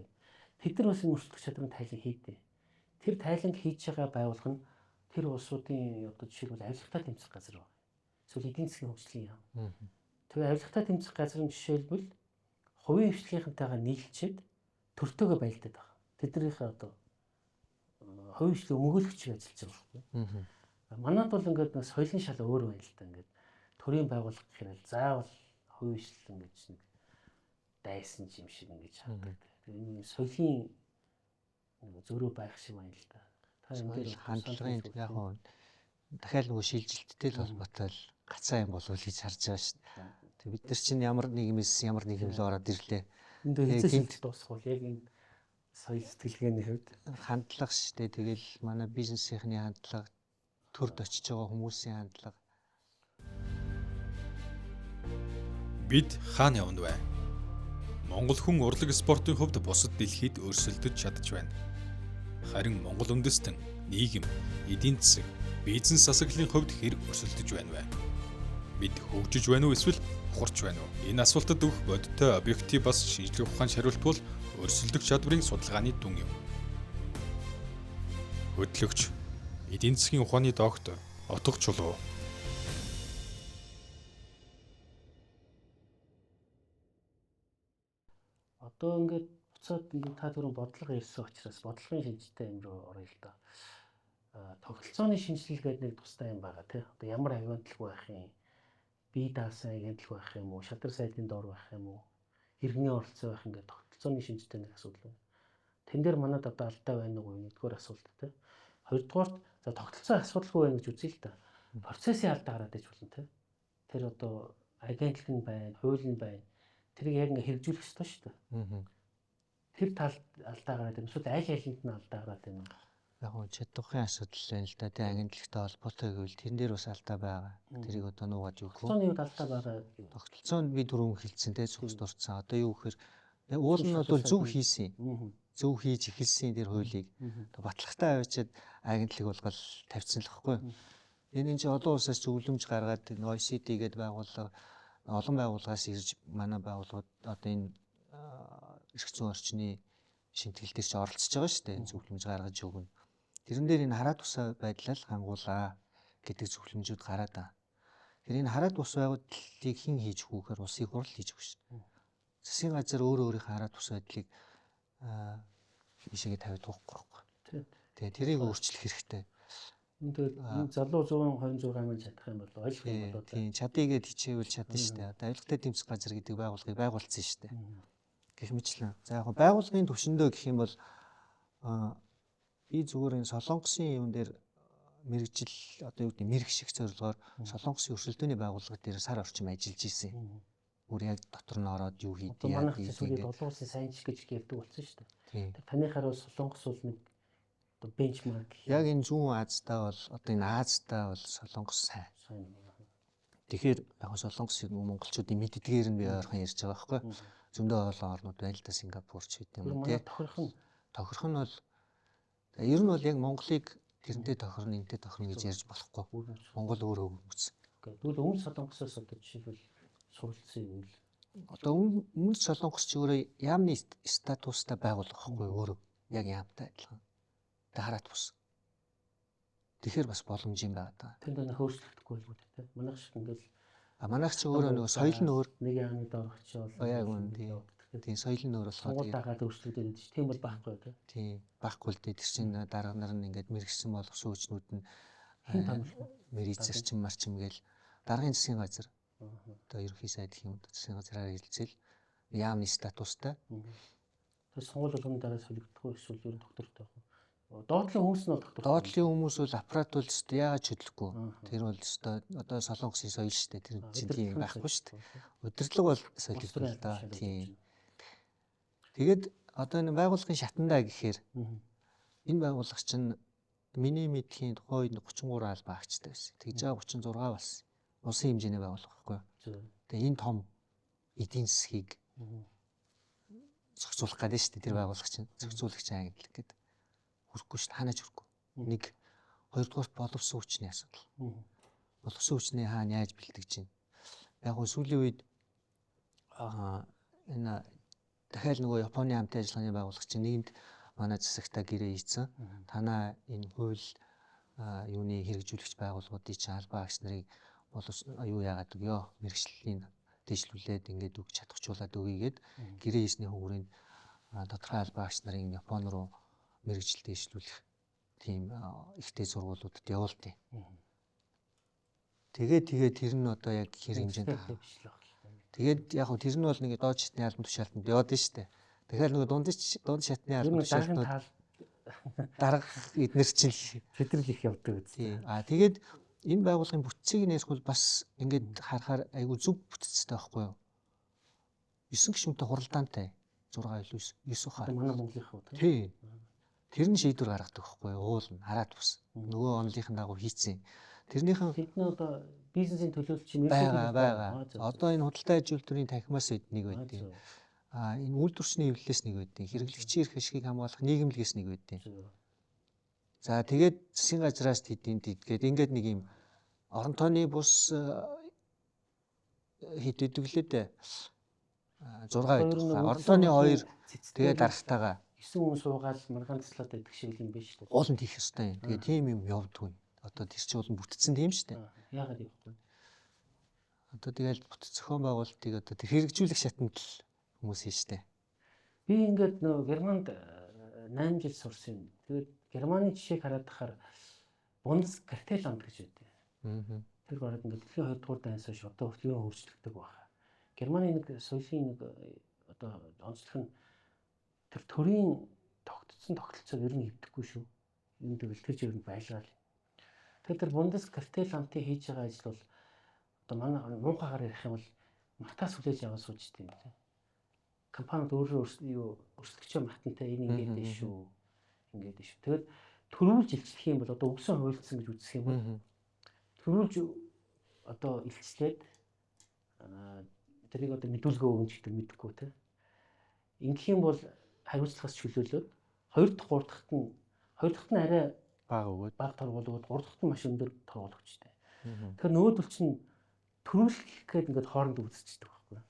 Тэд нар бас энэ өрсөлдөх чадрын тайлан хийдэг. Тэр тайланг хийж байгаа байгууллага нь тэр улсуудын одоо жишээлбэл авилгатай тэмцэх газар байна. Эсвэл эдийн засгийн хөгжлийн яам. Тэгээ авилгатай тэмцэх газрын жишээлбэл хувийн хвшлийнхэнтэйгээ нийлчээд төртөөгөө байлдаад байгаа. Тэднийхээ одоо хувийн хвшлийн өмгөөлөгч ажиллаж байгаа байхгүй. Манайд бол ингээд нэг соёлын шал өөр байна л та ингээд төрийн байгууллага гэхээр заавал хувийн хвшил ингэж нэг дайсан юм шиг ингэж хаадаг. Тэгээ энэ соёлын зөрүү байх шиг байна л да. Та энэ дээр хандлагын яг нь дахиад нөгөө шилжилттэй л холбоотой л гацаа юм болов гэж харж байгаа шүү дээ. Тэг бид нар чинь ямар нийгэмээс ямар нийгэм л ороод ирлээ. Энд хэзээ дуусах вэ? Яг энэ соёл сэтгэлгээний хувьд хандлага шүү дээ. Тэгэл манай бизнесийнхний хандлага, төрд очиж байгаа хүмүүсийн хандлага. Бид хаана явна вэ? Монгол хүн урлаг спортын хувьд бусад дэлхийд өрсөлдөж чадж байна. Харин Монгол үндэстэн нийгэм, эдийн засаг, бизнес засаглалын хувьд хэрэг өрсөлдөж байна вэ? Бид хөгжиж байна уу эсвэл ухарч байна уу? Энэ асуултад өгөх бодиттой объектив бас шинжлэх ухааны хариулт бол өрсөлдөх чадварын судалгааны дүн юм. Хөтлөгч, эдийн засгийн ухааны доктор Отго Чулуу. одоо ингээд буцаад ингээд та түрүүн бодлого ярьсан учраас бодлогын шинжтэй юм руу оръё л да. Тогтолцооны шинжилэл гэдэг нэг тустай юм байгаа тий. Одоо ямар агентлагүй байх юм? Бие даасан агентлагүй байх юм уу? Шадар сайдын доор байх юм уу? Иргэний оролцоо байх ингээд тогтолцооны шинжтэй нэг асуудал байна. Тэн дээр манад одоо алдаа байна уу? Нэгдүгээр асуулт тий. Хоёрдугаарт за тогтолцоо асуудалгүй байна гэж үзье л да. Процессын алдаа гараад иж болно тий. Тэр одоо агентлаг нь байна, хууль нь байна. Тэрийг яг ингээ хэрэгжүүлэх ёстой шүү дээ. Тэр талд алдаа гараад байна. Эсвэл аль алинд нь алдаа гараад байна. Яг нь чадварын асуудал байна л да. Тэ агентлагтай холбоотой гэвэл тэрэн дээр бас алдаа байгаа. Тэрийг одоо нуугаад юу гэх вэ? Тогтолцооны үед алдаа байгаа. Тогтолцоонд би дөрөв хэлсэн тэ цогц дурдсан. Одоо юу гэхээр уул нь бол зөв хийсэн. Зөв хийж эхэлсэн тэр хуулийг батлагтай авчиад агентлаг болгол тавьсан л хэвгүй. Энэ чинь олон улсаас зөвлөмж гаргаад OECD гэдэг байгууллага олон байгууллагаас ирж манай байгууллагууд одоо энэ эрх зүйн орчны шинтгэл дээр ч оролцож байгаа шүү дээ. Зөвлөмж гаргаж өгнө. Тэрэн дээр энэ хараа тусаа байдлаа л хангуулаа гэдэг зөвлөмжүүд гараад байгаа. Тэгэхээр энэ хараад бус байгууллагыг хэн хийж өгөх гэхээр улсын хурл хийж өгөх шүү. Засгийн газар өөрөө өөрийнхөө хараад бус байдлыг ийшээгээ тавиад байхгүй. Тэгээ тэрийг өөрчлөх хэрэгтэй. Тэгээд энэ залуу 126 мянга чадах юм бол ойлгох юм бол тийм чадъягээд хичээвэл чадна шүү дээ. Одоо аюултай тэмцэх газар гэдэг байгууллагыг байгуулсан шүү дээ. Гэх мэтлэн. За яг байгууллагын төвшөндөө гэх юм бол би зүгээр энэ Солонгосын юм дээр мэрэгжил одоо юу гэдэг мэрэг шиг зорилгоор Солонгосын өрсөлдөөний байгууллага дээр сар орчим ажиллаж исэн. Өөр яг дотор нь ороод юу хийдэг яа гэдэг ингээд улуусын сайн ч гэж ярьдаг болсон шүү дээ. Танихаар бол Солонгос бол нэг одоо бенчмарк. Яг энэ зүүн Азтаа бол одоо энэ Азтаа бол Солонгос сайн. Тэгэхээр яг Солонгосыг монголчуудын мэддгээр нь би ойрхон ярьж байгаа байхгүй. Зөндөө олон орнууд байна л да, Сингапур ч гэдэг юм тий. Тохирох нь бол ер нь бол яг Монголыг тэрнтэй тохирно, энтэй тохирно гэж ярьж болохгүй. Монгол өөрөө хөгжсөн. Тэгвэл өмнө Солонгосоос одоо жишээлбэл суралцсан юм л. Одоо өмнө Солонгос ч өөрөө яамны статустай байгуулга байхгүй өөрөө. Яг яамтай адилхан. Тэ хараат бус. Тэгэхээр бас боломж юм байна да. Тэнд нэг хөөцлөгдөхгүй болов уу те. Манайх шиг ингээл манайх ч өөрөө нөгөө соёл нь өөр. Нэг яамны доорх чи бол яг үн тийм соёл нь өөр болохоор дагаад өөрчлөгдөж байдаг чи тийм бол байхгүй те. Тийм байхгүй л дээ. Тэр чинь дараа нар нь ингээд мэрэгсэн болох сүүчнүүд нь мэрий зарчим марчим гээл даргын засгийн газар одоо ерөнхий сайд гэх юм засгийн газраар хэлцэл яамны статустай. Тэр сонгуул болгоны дараа солигдохгүй эсвэл ер нь доктортой байх. Доотлын хүмүүс нь бол доктор. Доотлын хүмүүс бол аппарат бол өстой яаж хөдлөхгүй. Тэр бол өстой одоо Солонгосын соёл шүү дээ. Тэр чинь тийм байхгүй шүү дээ. Удирдлага бол солигдсон л да. Тийм. Тэгээд одоо энэ байгууллагын шатандаа гэхээр энэ байгууллага чинь миний мэдхийн тухайн 33 албан агчтай байсан. Тэгж байгаа 36 болсон. Улсын хэмжээний байгууллага байхгүй юу? Тэгээ энэ том эдийн засгийг зохицуулах гэдэг шүү дээ. Тэр байгууллага чинь зохицуулагч ангиллаг гэдэг. Хүрэхгүй шүү дээ. Хаанаач хүрэхгүй. Нэг хоёрдугаарт боловсон хүчний асуудал. Боловсон хүчний хаана яаж бэлтгэж чинь. Яг нь сүүлийн үед энэ дахиад нөгөө Японы хамтын ажиллагааны байгууллага чинь нийгэмд манай засагтаа гэрээ хийсэн. Танаа энэ хууль юуны хэрэгжүүлэгч байгууллагуудын чинь албан агч нарыг юу яагаад өгөө мэрэгжлийн дэвшлүүлээд ингээд өгч чадахжуулаад өгьгээд гэрээ хийсний хөврөнд тодорхой албан агч нарын Япон руу мэрэгжил дэвшлүүлэх тийм ихтэй сургуулиудад явуултыг. Тэгээд тэр нь одоо яг хэр хэмжээнд тэгээд яг хөө тэр нь бол нэг доод шатны албан тушаалтанд яваад нь штэ. Тэгэхээр нөгөө дунд шатны албан тушаалтнууд дарга эднэр чинь федерал их явдаг үстэй. Тэгээд энэ байгууллагын бүтцийг нээсгүй бас ингээд харахаар айгүй зөв бүтцтэй байхгүй юу? 9 гишүүнтэй хуралдаантай 6 9 хаа. Манай Монголынхаа. Тий. Тэр нь шийдвэр гаргадаг байхгүй юу? Уул нь хараад бус. Нөгөө онлынхын дагуу хийцэн. Тэрнийхэн хэдэн одоо бизнесийн төлөөлөлт чинь байгаа. Одоо энэ худалдаа аж үйлдвэрийн танхимаас нэг байдیں۔ Энэ үйлдвэрчний эвлэлээс нэг байдیں۔ Хэрэглэгчийн эрх ашигыг хамгаалах нийгэмлэгээс нэг байдیں۔ За тэгээд засгийн газраас хэдийн тэгээд ингээд нэг юм орон тооны бус хэд идэг лээ дээ. 6 байдаг. Орон тооны 2 тэгээд дарагтайгаа 9 хүн суугаад маргаанцлаад байдаг шиг юм биш үү? Ууланд хийх ёстой юм. Тэгээ тийм юм явдгүй. Одоо тэр чинь бол бүтцэн тийм шүү дээ. Яагаад явахгүй? Одоо тэгэл бүтц зохион байгуулалтыг одоо тэр хэрэгжүүлэх шатнд л хүмүүс хийн штэ. Би ингээд нөө Германд 8 жил сурсан юм. Тэгээд Германы жишээг хараад тахаар Бундескартеланд гэж байдаг. Тэр гараад ингээд дэлхийн 2 дугаар дайнаас хойш одоо хүртэл хөгжлөгдөг байна. Германы нэг соёлын нэг одоо онцлог нь тэр төрийн тогтцсон тогтолцоог ер нь хөвдөхгүй шүү. Энд бэлтгэж ер нь байлгаа л. Тэгэхээр тэр Бундескартелантын хийж байгаа ажил бол одоо манай муухайгаар ярих юм бол матаас хүлээж аваад сууж тийм лээ. Компанид өөрөө өрсөлдөгчөө матантай энэ ингээд дээ шүү. Ингээд дээ шүү. Тэгээд төрүүлж илчлэх юм бол одоо өгсөн хуульцсан гэж үзэх юм бол төрүүлж одоо илчлээд тэрийг одоо мэдүүлгээ өгөн ч гэдэг мэдэхгүй те. Ингэх юм бол хариуцлагаас чөлөөлөөд 2 дахь 3 дахьт нь арай бага торгуулгууд 3 дахьт нь маш өндөр торгуулагчтай. Тэгэхээр нөгөөдөл чинь төрүүлэх гээд ингээд хооронд үзчихдэг байхгүй.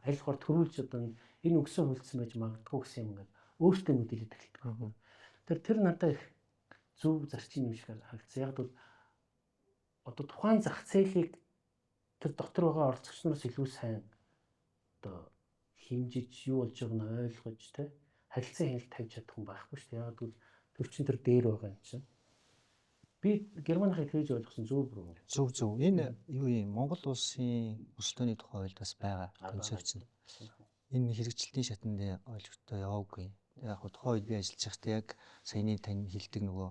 Аль болохоор төрүүлж одоо энэ өгсөн хуульцсан байж магадгүй гэсэн юм ингээд өөртөө мэдээлэл эхэлдэг. Тэр надад их зөв зарчим юм шиг харагдсан. Яг бол одоо тухайн зах зээлийг тэр дотор байгаа оролцогч нараас илүү сайн одоо химжиж юу болж байгааг нь ойлгож тэ харилцан хяналт тавьж чадах хүн байхгүй шүү дээ. Яг тэгвэл тэр чин тэр дээр байгаа юм чинь. Би Германыг хийж ойлгосон зөв бүр. Зөв. Энэ юу юм Монгол улсын өрсөлдөөний тухай хувьд бас байгаа концепц нь. Энэ хэрэгжилтийн шатанд ойлгохтой яваагүй. Яг хөө тухайн үед би ажиллаж байхдаа яг саяны тань хэлдэг нөгөө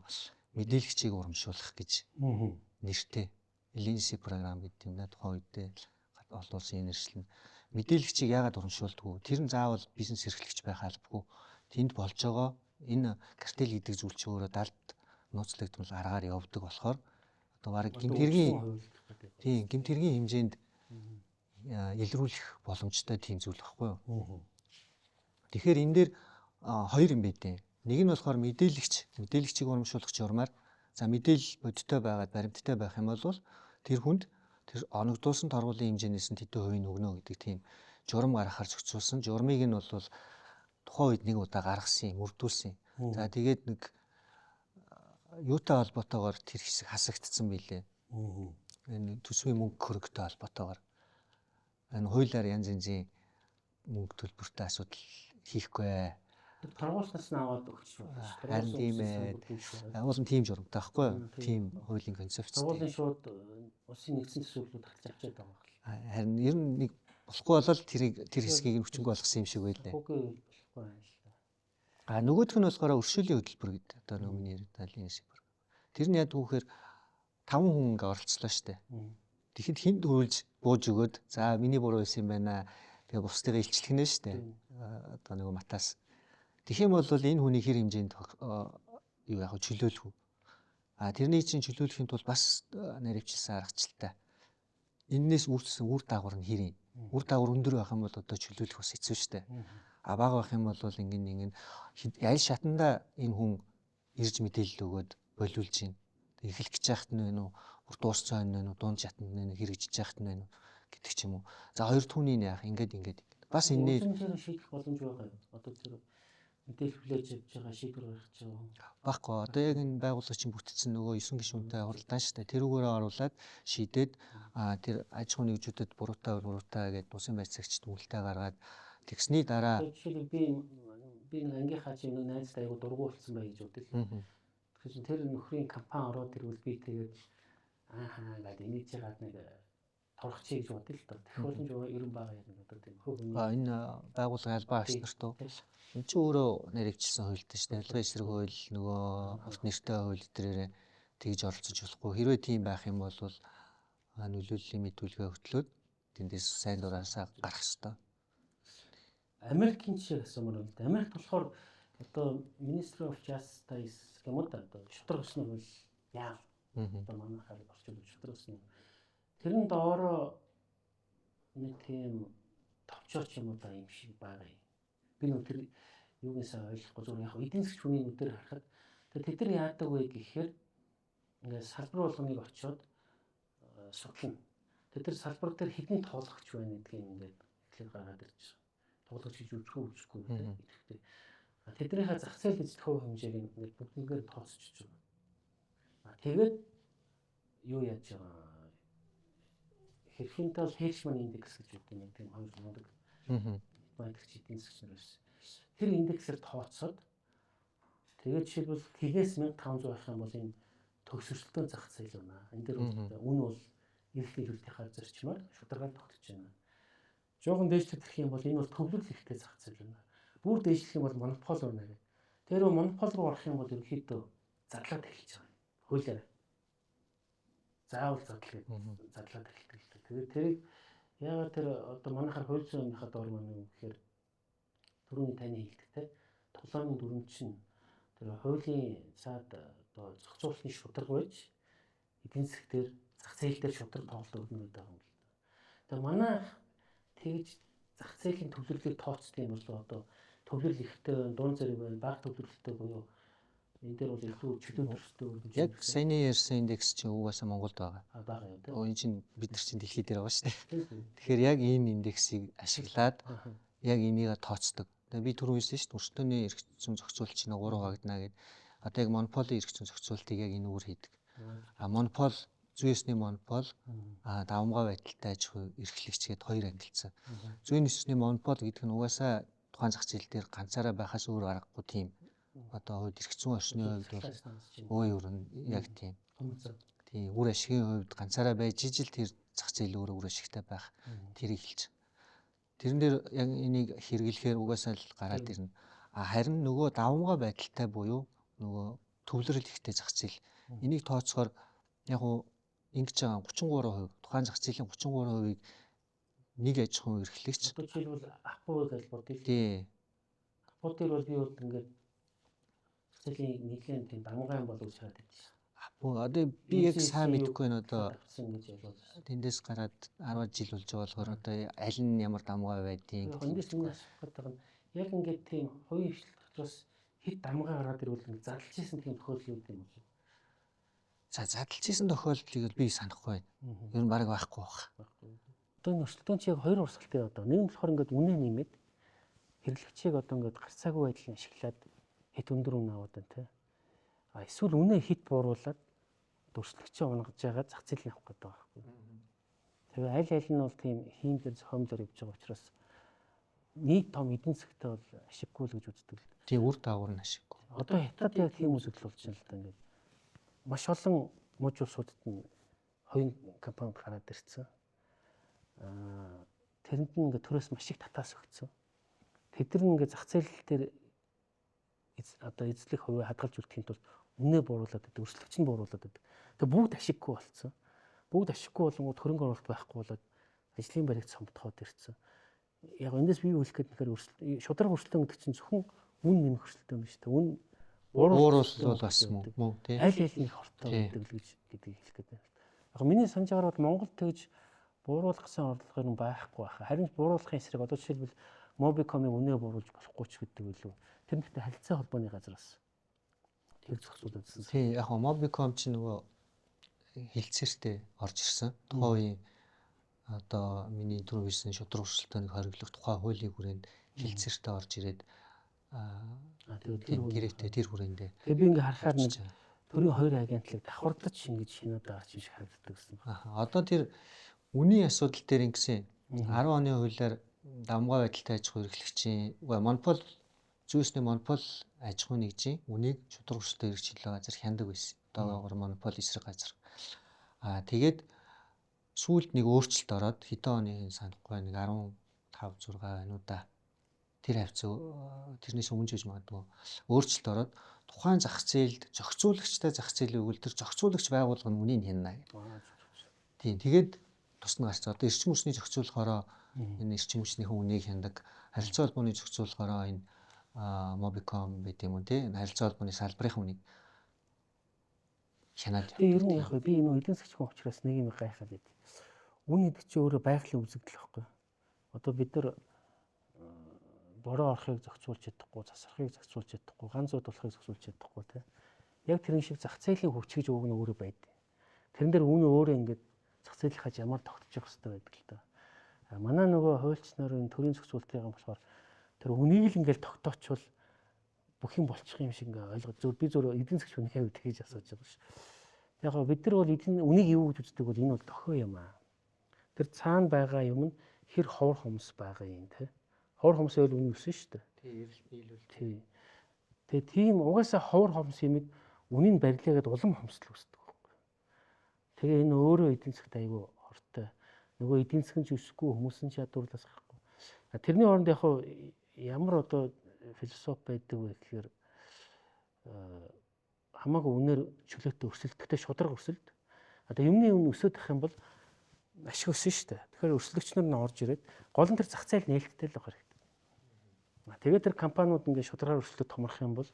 мэдээлэгчийг урамшуулах гэж нэртэй Ленси програм гэдэг юм да тухайн үед олон улсын нэршил нь мэдээлэгчийг яагаад урамшуулдаггүй? Тэр нь заавал бизнес эрхлэгч байх албагүй. Тэнд болж байгаа энэ картел гэдэг зүйл чинь өөрөө далд нууцлагдмал аргаар явдаг болохоор одоо бараг гэмтэргийн хэмжээнд илрүүлэх боломжтой тийм зүйл байхгүй юу? Тэгэхээр энэ дээр хоёр юм байдیں۔ Нэг нь болохоор мэдээлэгчийг урамшуулах журмаар за мэдээлэл бодиттой байгаад баримттай байх юм бол тэр хүнд тэр оногдуулсан торгуулийн хэмжээнээс нь тэдэн хувийн өгнө гэдэг тийм журам гаргахаар зохицуулсан. Журмыг нь бол тухайн үед нэг удаа гаргасан, мөрдүүлсэн. За тэгээд нэг юутай холбоотойгоор тэр хэсэг хасагдсан билээ. Энэ төсвийн мөнгө хөрөгтэй холбоотойгоор энэ хуулиар янз янзын мөнгө төлбөртэй асуудал хийхгүй. Торгуулснаас нь аваад өгч байна. Харин тийм ээ. Уул нь тийм журамтай байхгүй юу? Тийм хуулийн концепц. Торгуулийн шууд улсын нэгдсэн төсвөлүүд хатж авчиад байгаа юм. Харин ер нь нэг болохгүй болол тэр хэсгийг нь хүчингүй болгосон юм шиг байлаа. Үгүй болохгүй байна л да. Нөгөөх нь болохоор өршөөлийн хөтөлбөр гэдэг. Одоо нөгөө миний яриад шиг. Тэр нь яг түүхээр 5 хүн ингээ оролцлоо штэ. Тэгэхэд хинд хөрүүлж бууж өгөөд за миний буруу байсан юм байна. Тэгээ бусдыг илчлэгнэ штэ. Одоо нөгөө матаас. Тэгэх юм бол энэ хүний хэр хэмжээнд юу яг чөлөөлөх үү? Тэрний чинь чөлөөлөхийн тулд бас наривчлсан аргачлалтай. Эннээс үүссэн үр дагавар нь хэр юм? Үр дагавар өндөр байх юм бол одоо чөлөөлөх бас хэцүү штэ. Бага байх юм бол ингэн аль шатанда энэ хүн ирж мэдээлэл өгөөд болиулж байна. Эхлэх гэж яахт нь вэ нүү? Бүр дууссан байна уу? Дунд шатанд нь хэрэгжиж яахт нь байна уу? Гэдэг ч юм уу. За хоёр түүний яах ингээд. Бас энэ шийдэх боломж байгаа юм. Одоо тэр мэдээлэл хүлээж авч байгаа шийдвэр гаргаж байгаа. Баггүй. Одоо яг энэ байгууллагын бүтцэн нөгөө 9 гишүүнтэй хуралдаан шүү дээ. Тэрүүгээрээ оруулаад шийдээд тэр аж ахуйн нэгжүүдэд буруутай гэдээ усын байцаагчд үлдээ гаргаад тэгсний дараа жишээлбэл би нэг ангийнхаа чинь нэг найзтай айгу дургу болсон бай гэж бодъё. Тэгэхээр тэр нөхрийн компани ороод ирвэл би тэгээд гэдэг энийг чигаад нэг торгочих гэж бодъё л доо. Технологи ерөн байгаа юм одоо тийм хөв юм. Энэ байгууллага албаа агч нарт уу? Энд чинь өөрөө нэрвчилсэн хуультай шүү дээ. Албан эсрэг хууль нөгөө авт нэртэй хууль тэрээрээ тэгж оролцож болохгүй. Хэрвээ тийм байх юм бол нөлөөллийн мэдүүлгээ хөтлөөд тэндээс сайн дураасаа гарах ёстой. Америкийн жишээ асуумаар байна. Америкт болохоор одоо Ministry of Justice гэмүү одоо шудраг ёсны хууль яа. Одоо манайхаар орчуулж шудраг ёсны. Тэрэн доороо нэг тийм товчооч юм удаа юм шиг байгаа юм. Би нөө тэр юугнасаа ойлгохгүй зүгээр яг эдийн засгийн хүний нүдээр харахад тэд нар яадаг вэ гэхээр ингээд салбар болгоныг очиод судлана. Тэд нар салбар дээр хэдэн тоологч байна гэдгийг ингээд эхлээд гаргаад ирж байгаа. Тоологч гэж үзэхгүй тийм ихэвчлэн. Тэднийхээ зах зээл эзлэх хувь хэмжээг ингээд бүгднийгээр тооцож байгаа. Тэгээд юу яаж байгаа Herfindahl Hirschman индекс гэж үүдэг нэг тийм хоёр мундаг баялагч эдийн засгчнаас тэр индексээр тооцоод тэгээд жишээлбэл тгээс 1500 байх юм бол энэ төгсөрөлтөө зах зээл байна. Энэ дээр үн бол эрхлэх хөлтийнхаа зарчмаар шударгаар тогтож байна. Жохон дээшлэх гэх юм бол энэ бол төвлөрөл ихтэй зах зээл байна. Бүр дээшлэх юм бол монопол байна гэх. Тэр монопол руу орох юм бол ерөнхийдөө задлаад эхэлж байгаа юм. Хуулиар заавал задлаад эхэлдэг. Тэгээд тэрийг яагаад тэр одоо манайхаар хууль зүйнийхээ доор маань юу гэхээр түрүүний таны хэлдэгтэй тоглоомын дүрм чинь тэр хуулийн цаад одоо зохицуулалтын шударга байж эдийн засаг дээр зах зээл дээр шударга тоглолт өгнөд байгаа юм л да. Тэгээд манай тэгж зах зээлийн төвлөрлийг тооцдог юм бол одоо төвлөрөл ихтэй дунд зэрэг байна, бага төвлөрөлттэй буюу энэ дээр бол илүү чөлөө төрстэй үргэлж. Яг саяны ярьсан индекс чинь угаасаа Монголд байгаа. Бага юм тийм. Энэ чинь бид нар чинь дэлхийд дээр байгаа шүү дээ. Тэгэхээр яг энэ индексийг ашиглаад яг энийг тооцдог. Тэгээ би түрүү хэлсэн шүү дээ. Өрсөлдөөний эрх зүйн зохицуулт чинь 3 хуваагдана гэдэг. Одоо яг монополийн эрх зүйн зохицуултыг яг энэ үгээр хийдэг. Монопол зүйн ёсны монопол, давамгай байдалтай аж ахуй эрхлэгч гээд хоёр ангилсан. Зүйн ёсны монопол гэдэг нь угаасаа тухайн зах зээл дээр ганцаараа байхаас өөр аргагүй тийм. Одоо хувьд эрх зүйн орчны хувьд бол өө ер нь яг тийм. Тийм үр ашигын хувьд ганцаараа байж ижил тэр зах зээл өөрөө үр ашигтай байх тэрийг хэлж. Тэрэн дээр яг энийг хэрэглэхээр угаасаа л гараад ирнэ. Харин нөгөө давамгай байдалтай буюу нөгөө төвлөрөл ихтэй зах зээл энийг тооцохоор яг уу ингэж байгаа 33%, тухайн зах зээлийн 33%-ийг нэг аж ахуйн эрхлэгч. Одоо жишээлбэл Апple гэж бодъё. Тий. Апple дээр бол би бол ингээд зах зээлийн нэгэн тийм давамгай юм болов гэж хараад байдаг шээ. Одоо би яг сайн мэдэхгүй байна одоо. Ингэж ялгуулсан. Тэндээс гараад 10 жил болж байгаа болохоор одоо аль нь ямар давмгай байдгийг эндээс энэ асуух гэдэг нь яг ингээд тийм хувийн хвшлэх учраас хэд дамгаа гараад ирвэл ингээд задлж исэн тийм тохиолдол үүд юм уу? За задлж исэн тохиолдлыг би санахгүй байна. Ер нь бараг байхгүй байх. Одоо энэ өрсөлдөөн чи яг хоёр урсгалтай одоо. Нэг нь болохоор ингээд үнэ нэмээд хэрэглэгчийг одоо ингээд гарцаагүй байдлын ашиглаад хэд өндөр үнэ аваад байна те. Эсвэл үнэ хит бууруулад өрсөлдөгчөө унгаж байгаа зах зээл авах гэдэг байгаа байхгүй. Тэгээ аль нь бол тийм хиймдэр зохиомжоор явж байгаа учраас нийт том эдийн засгт бол ашиггүй л гэж үздэг л. Тийм үр дагавар нь ашиггүй. Одоо хятад яг тийм үзэгдэл болж байна л да ингээд. Маш олон мужи улсуудад нь хоёрын компанид гараад ирсэн. Тэрэнд нь ингээд төрөөс маш их татаас өгсөн. Тэд нар ингээд зах зээл дээр одоо эзлэх хувийг хадгалж үлдэхийн тулд үнэ бууруулад байдаг, өрсөлдөгч нь бууруулад байдаг. Тэгээ бүгд ашиггүй болсон. Бүгд ашиггүй болонгууд хөрөнгө оруулалт байхгүй болоод ажлын байрыг цомтоход ирсэн. Яг эндээс би юу хэлэх гээд нэхэр шударга өрсөлдөөн гэдэг чинь зөвхөн үн нэмэх өрсөлдөөн биш үү? Үн бууруулалт бол бас мөн тийм. Аль аль нь хортой гэдэг л гэдгийг хэлэх гээд байна. Яг миний санаж байгаагаар бол Монгол тэгж бууруулах гэсэн орлого нь байхгүй байна. Харин бууруулахын эсрэг одоо жишээлбэл Mobicom-ыг үнэ бууруулж болохгүй ч гэдэг үлээ. Тэр нэгтэй харилцаа холбооны газар бас тэр зохицуулагдсан. Тийм яг Mobicom ч нөгөө хилцээртэй орж ирсэн. Тухайн үеийн одоо миний түрүү хэлсэн шудраг өрсөлдөөнийг хориглох тухайн хуулийн хүрээнд хилцээртэй орж ирээд гэрээтэй тэр хүрээндээ. Тэгээ би ингээ харахаар нэг төрийн хоёр агентлаг давхардаж ингэж шинээд байгаа ч юм шиг харагддаг гэсэн. Одоо тэр үнийн асуудал дээр ингэсэн 10 оны хуулиар давмгай байдалтай аж ахуй эрхлэгчийн монопол зүйсний монопол аж ахуй нэгжийн үнийг шудраг өрсөлдөөн эрхчлөө газар хяндаг байсан. Одоогоор монопол эсрэг газар. Тэгээд сүүлд нэг өөрчлөлт ороод хэдэн оны санахгүй нэг 15 6 байна уу да. Тэр хавцаа тэрнээс өмнө ч гэж магадгүй өөрчлөлт ороод тухайн зах зээлд зохицуулагчтай зах зээлийн өгүүлэлтэр зохицуулагч байгуулга нь үнийг хянана гэдэг. Тийм тэгээд тусна гарч одоо эрчим хүчний зохицуулахаараа энэ эрчим хүчнийхэн үнийг хяндаг, харилцаа холбооны зохицуулахаараа энэ Mobicom гэдэг юм уу тий харилцаа холбооны салбарын үнийг хянаад. Тэгээ ер нь яг би энэ эдийн засгийн учраас нэг юм гайхаад байд. Үн гэдэг чинь өөрөө байгалийн үзэгдэл байхгүй. Одоо бид нар бороо орохыг зохицуулж чадахгүй, засрахыг зохицуулж чадахгүй, ганц зууд болохыг зохицуулж чадахгүй тий. Яг тэрэн шиг зах зээлийн хүч гэж үг нь өөрөө байдаг. Тэрэн дээр үн өөрөө ингээд зах зээлийнхаа ямар тогтчих хэвээр байдаг л да. Манай нөгөө хуульч нарын төрийн зохицуултын болохоор тэр үнийг л ингээд тогтоочвол бүх юм болчих юм шиг ингээ ойлгож зөв би зөв эдийн засгийн үнийн хувьд тэгж асууж байгаа ш. Яг бид нар бол эдийн үнийг юу гэж үздэг бол энэ бол дохио юм аа. Тэр цаана байгаа юм нь хэр ховор хомс байгаа юм те. Ховор хомс байл үнэ өсөн шүү дээ. Тий. Тэгээ тийм угаасаа ховор хомс юмыг үнийн барилаагаад улам хомсдол үүсдэг байхгүй. Тэгээ энэ өөрөө эдийн засгт айгүй хортой. Нөгөө эдийн засгийн ч өсөхгүй хүмүүсийн чадварлаас гарахгүй. Тэрний оронд яг ямар одоо философи байдаг вэ гэхээр хамаагүй үнээр чөлөөтэй өрсөлдөхтэй шударга өрсөлд. Одоо юмны үн өсөд ах юм бол ашиг өсөн шүү дээ. Тэгэхээр өрсөлдөгч нар нь орж ирээд гол нь тэр зах зээл нээлттэй л байх хэрэгтэй. Тэгээд тэр компаниуд ингээд шударгаар өрсөлдөд томрох юм бол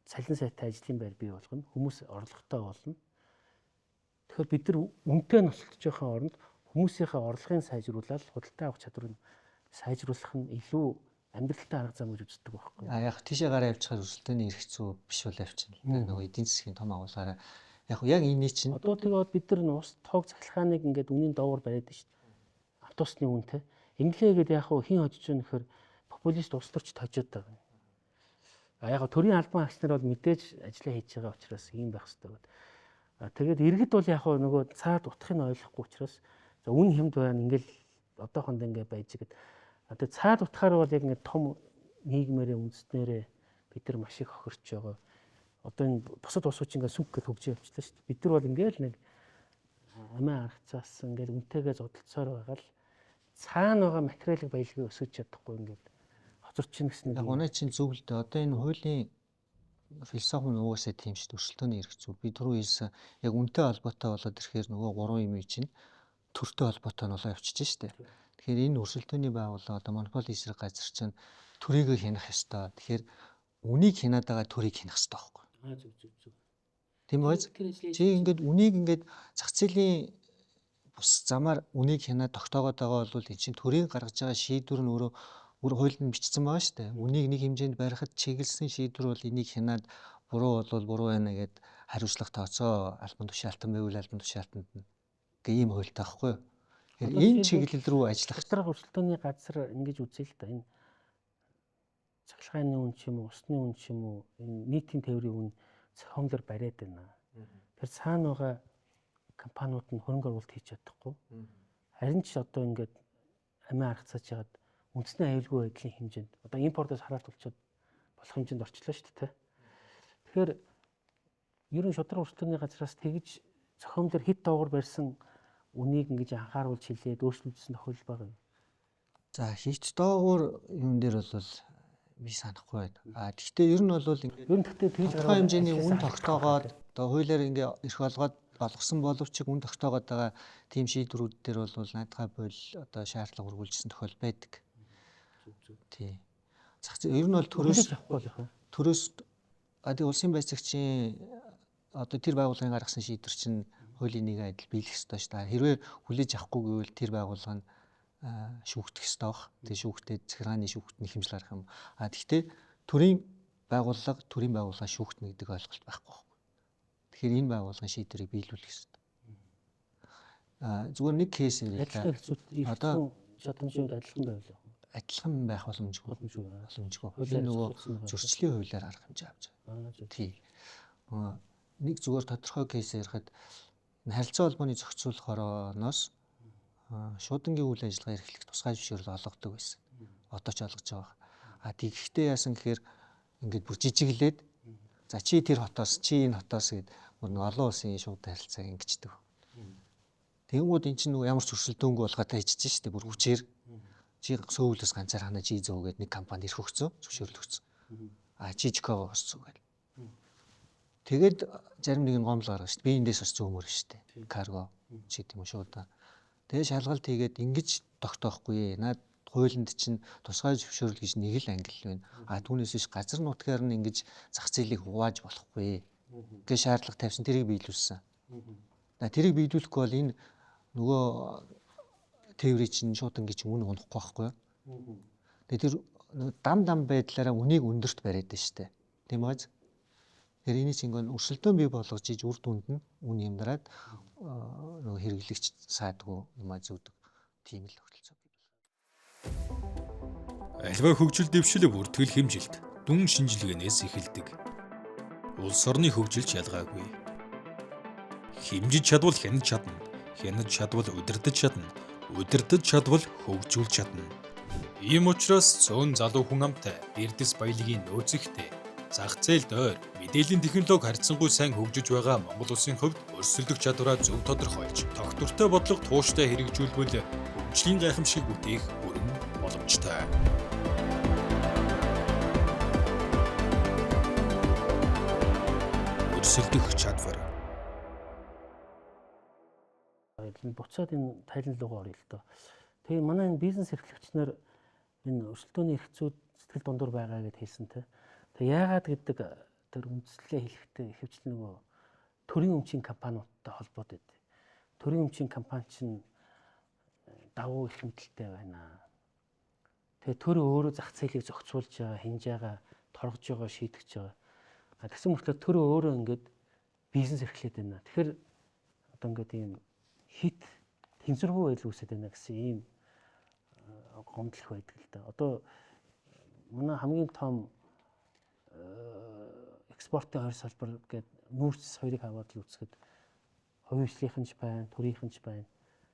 цалин сайтай ажлын байр бий болгоно. Хүмүүс орлоготой болно. Тэгэхээр бид нар үнэтэй носолдож байхын оронд хүмүүсийнхээ орлогын сайжруулаад худалдаа авах чадварыг сайжруулах нь илүү амьдралтай арга зам гэж үздэг байхгүй. Яг тийшээ гараа явчихаар өрсөлдөөний эрх зүй биш бол явчихна. Нөгөө эдийн засгийн том агуулгаараа яг энэ чинь одоо тэгээд бид нар ус тоог цахилгааныг ингээд үнийн доогуур бариад байна шүү дээ. Автобусны үнэтэй. Инглигээд яг хин хожиж байгаа нөхөр популист улс төрч тожоод байгаа. Яг төрийн албан агч нар бол мэдээж ажиллаа хийж байгаа учраас ийм байх хэрэгтэй. Тэгээд иргэд бол яг нөгөө цаад утгыг нь ойлгохгүй учраас за үн хямд байна ингээл одоохонд ингээ байж ихэд одоо цаад утгаар бол яг ингээ том нийгмээрээ үндэснээрээ бид нар маш их хохирч байгаа. Одоо энэ бусад улсууч ингээ сүнх гэж хөгжиж явчихлаа шүү дээ. Бид нар бол ингээл нэг амиа аргацаас ингээл үнтэйгээ зодтолцоор байгаа л цаана байгаа материалын баялагийг өсөж чадахгүй ингээд хоцорч ийн гэсэн нэг. Яг унаа чинь зөв л дээ. Одоо энэ хуулийн философи нь угаасаа тийм шүү дээ. Өрсөлдөөний эрх зүй. Би түрүү хэлсэн яг үнэтэй холбоотой болоод ирэхээр нөгөө гурван юм чинь төртэй холбоотой нь болоо явчихж шүү дээ. Тэгэхээр энэ өрсөлдөөний байгууллага одоо монополи эсрэг газар чинь төрийг хянах ёстой. Тэгэхээр үнийг хянаад байгаа төрийг хянах ёстой байхгүй. Зөв. Тийм байж. Чи ингээд үнийг ингээд зах зээлийн бус замаар үнийг хянаад тогтоогоод байгаа бол эн чинь төрийн гаргаж байгаа шийдвэр нь өөрөө хуулинд нь бичсэн байгаа шүү дээ. Үнийг нэг хэмжээнд барихад чиглэсэн шийдвэр бол энийг хянаад буруу бол буруу байна гэд хариуцлага тооцоо албан тушаалтан байвал албан тушаалтанд нь гэх ийм хуультай байхгүй юу? Энэ чиглэл рүү ажиллах. Доторх өрсөлдөөний газар ингэж үзье л да. Энэ цахилгааны үн ч юм уу, усны үн ч юм уу, энэ нийтийн тээврийн үн зохиомлоор бариад байна. Тэр цаана байгаа компаниуд нь хөрөнгө оруулалт хийж чадахгүй. Харин ч одоо ингээд амиа аргацааж ягаад үндэсний аюулгүй байдлын хэмжээнд одоо импортоос хараалт болчиход болох хэмжээнд орчлоо шүү дээ. Тэгэхээр ер нь шудраг өрсөлдөөний газраас тэгж зохиомлоор хэд доогуур барьсан үнийг ингэж анхааруулж хэлээд өөрчлөлтсөн тохиолдол байгаа юм. За хийч доогуур юм дээр бол би санахгүй байна. Гэхдээ ер нь бол ингээд Ер нь тэгтээ тэгж тодорхой хэмжээний үн тогтоогоод одоо хуулиар ингээд эрх олгоод болгосон боловч үн тогтоогоод байгаа тийм шийдвэрүүд дээр бол наадхаа бол одоо шаардлага үргэлжилсэн тохиол байдаг. Тий. Ер нь бол төрөөс ади улсын байцаагчийн одоо тэр байгууллагын гаргасан шийдвэр чинь хуулийн нэгэн адил биелэх ёстой шүү дээ. Хэрвээ хүлээж авахгүй гэвэл тэр байгууллага нь шүүгдэх ёстой баг. Тэгээ шүүгтээ захиргааны шүүгтний хэмжил гарах юм. Гэхдээ төрийн байгууллага шүүгтнэ гэдэг ойлголт байхгүй байна. Тэгэхээр энэ байгууллагын шийдвэрийг биелүүлэх ёстой. Зүгээр нэг кейс нэрээ одоо шатамжууд адилхан байвал адилхан байх боломжгүй. Хуулийн нөгөө зөрчлийн хуулиар арга хэмжээ авч байгаа. Тий. Нэг зүгээр тодорхой кейс ярихад харилцаа холбооны зохицуулах орооноос шуудангийн үйл ажиллагаа эрхлэх тусгай зөвшөөрөл олгодог байсан. Одоо ч олгож байгаа. Тэгэхдээ яасан гэхээр ингээд бүр жижиглээд за чи тэр хотоос чи энэ хотоос гэд бүр нэг олон улсын шууд харилцааг ингэждэг. Тэнгүүд эн чинь нөгөө ямар ч өрсөлдөөнгүй болготой хийчихэж штэ бүр хүчээр чи сөүлээс ганцаар хана чи зөө гэд нэг компанид ирэх өгцөө зөвшөөрөл өгцөө. Чи Чикаго осцоо гэд. Тэгээд зарим нэг нь гомдол гаргаж штэ. Би эндээс бас зөөмөр штэ. Карго чи тийм үү шууд. Тэгээ шалгалт хийгээд ингэж тогтоохгүй. Наад хуулинд чинь тусгай зөвшөөрөл гэж нэг л англи байна. Түүнээс биш газар нутгаар нь ингэж зах зээлийг хувааж болохгүй. Гэ шаардлага тавьсан тэрийг биелүүлсэн. Тэрийг биелүүлэхгүй бол энэ нөгөө тээврийн чинь шуудангийн чинь үн унахгүй байхгүй юу? Тэгээ тэр дам байдлаараа үнийг өндөрт бариад байна штэ. Тийм үү? Тэр энэ чинь өрсөлдөөн бий болгож иж үр дүнд нь үн юмдраад нөгөө хэрэглэгч саадгүй юм зүүдэг. Тийм л тогтолцоо бий болгоо. Альва хөгжил дэвшил бүртгэл хэмжилт дүн шинжилгээнээс эхэлдэг. Улс орны хөгжилч ялгаагүй. Хэмжиж чадвал хянаж чадна. Хянаж чадвал удирдах чадна. Удирдах чадвал хөгжүүлж чадна. Ийм учраас цөөн залуу хүн амтай эрдэс баялагын нөөцөгтэй зах зээл дээр мэдээллийн технологи харьцангуй сайн хөгжиж байгаа Монгол улсын хувьд өрсөлдөх чадвараа зөв тодорхойлж, тогтвортой бодлого тууштай хэрэгжүүлбэл хөгжлийн гайхамшиг бүтээх бүрэн боломжтой. Өрсөлдөх чадвар. Буцаад энэ тайлан руугаа оръё л доо. Тэгээ манай энэ бизнес эрхлэгчнэр энэ өрсөлдөөний эрх зүйд сэтгэл дундуур байгаа гэд хэлсэн те. Тэгээ яагаад гэдэг тэр үндслэгээ хэлэхдээ ихэвчлэн нөгөө төрийн өмчийн компаниудтай холбоотой байдаг. Төрийн өмчийн компани чинь давуу эрх мэдэлтэй байна. Тэгээ төр өөрөө зах зээлийг зохицуулж байгаа, хинж байгаа, торгож байгаа, шийдэж байгаа. Тэгсэн мөртлөө төр өөрөө ингээд бизнес эрхлээд байна. Тэгэхээр одоо ингээд ийм хит тэнцвэргүй байдал үүсэж байна гэсэн ийм гомдлох байдаг л да. Одоо манай хамгийн том экспортын хоёр салбар гэдэг нүүрс хоёрыг аваад л үзэхэд хувийн хвшлийнхэн ч байна, төрийнхэн ч байна.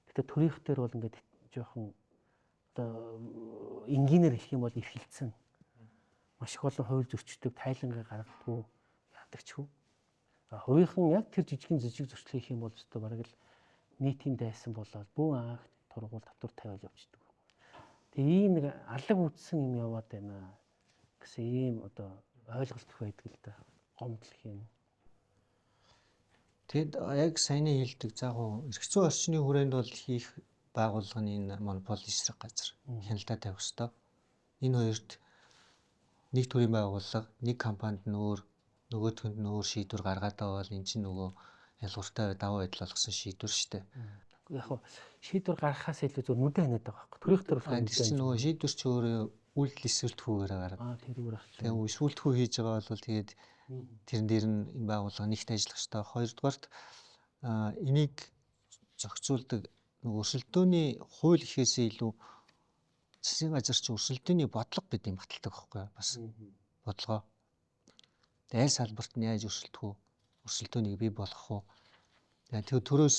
Гэхдээ төрийнх дээр бол ингээд жоохон одоо энгийнээр хэлэх юм бол эрхэлцэн. Маш их олон хууль зөрчдөг, тайлангаа гаргадаггүй ядагчгүй. Хувийнхан яг тэр жижиг зөрчил хийх юм бол зөвхөн бараг л нийтийн дайсан болоод бүүн анх тургуул татвар тавиад явчихдаг. Тэгээ ийм нэг алаг үтсэн юм яваад байна гэсэн ийм одоо ойлголт байдаг л да. Гомдол юм. Тэгэд яг саяны хэлдэг заагүй эрх зүйн орчны хүрээнд бол хийх байгууллагын энэ монопол эсрэг газар хяналтаа тавих ёстой. Энэ хоёрт нэг төрлийн байгууллага нэг компанид нь нөгөөдхөнд нь өөр шийдвэр гаргаад байгаа бол эн чинь нөгөө ялгууртай даваа байдал болгосон шийдвэр шүү дээ. Яг хоо шийдвэр гаргахаас илүү зөв нүдэ ханиад байгаа байхгүй. Төрийнх төр болохоор энэ чинь нөгөө шийдвэр чи өөрөө үйлдэл эсвэлтгүйгээр гараад. тэрүүгээр ахлаа. Тэгээ эсвэлтгүй хийж байгаа бол тэгээд тэрэн дээр нь энэ байгууллага нэгт ажиллах ёстой. Хоёрдугаарт энийг зохицуулдаг нөгөө өрсөлдөөний хууль ихээсээ илүү засгийн газар чи өрсөлдөөний бодлого гэдэг юм баталдаг байхгүй бас бодлогоо. Аль салбарт нь яаж өрсөлдөөнийг бий болгох вэ? Тэгээ төрөөс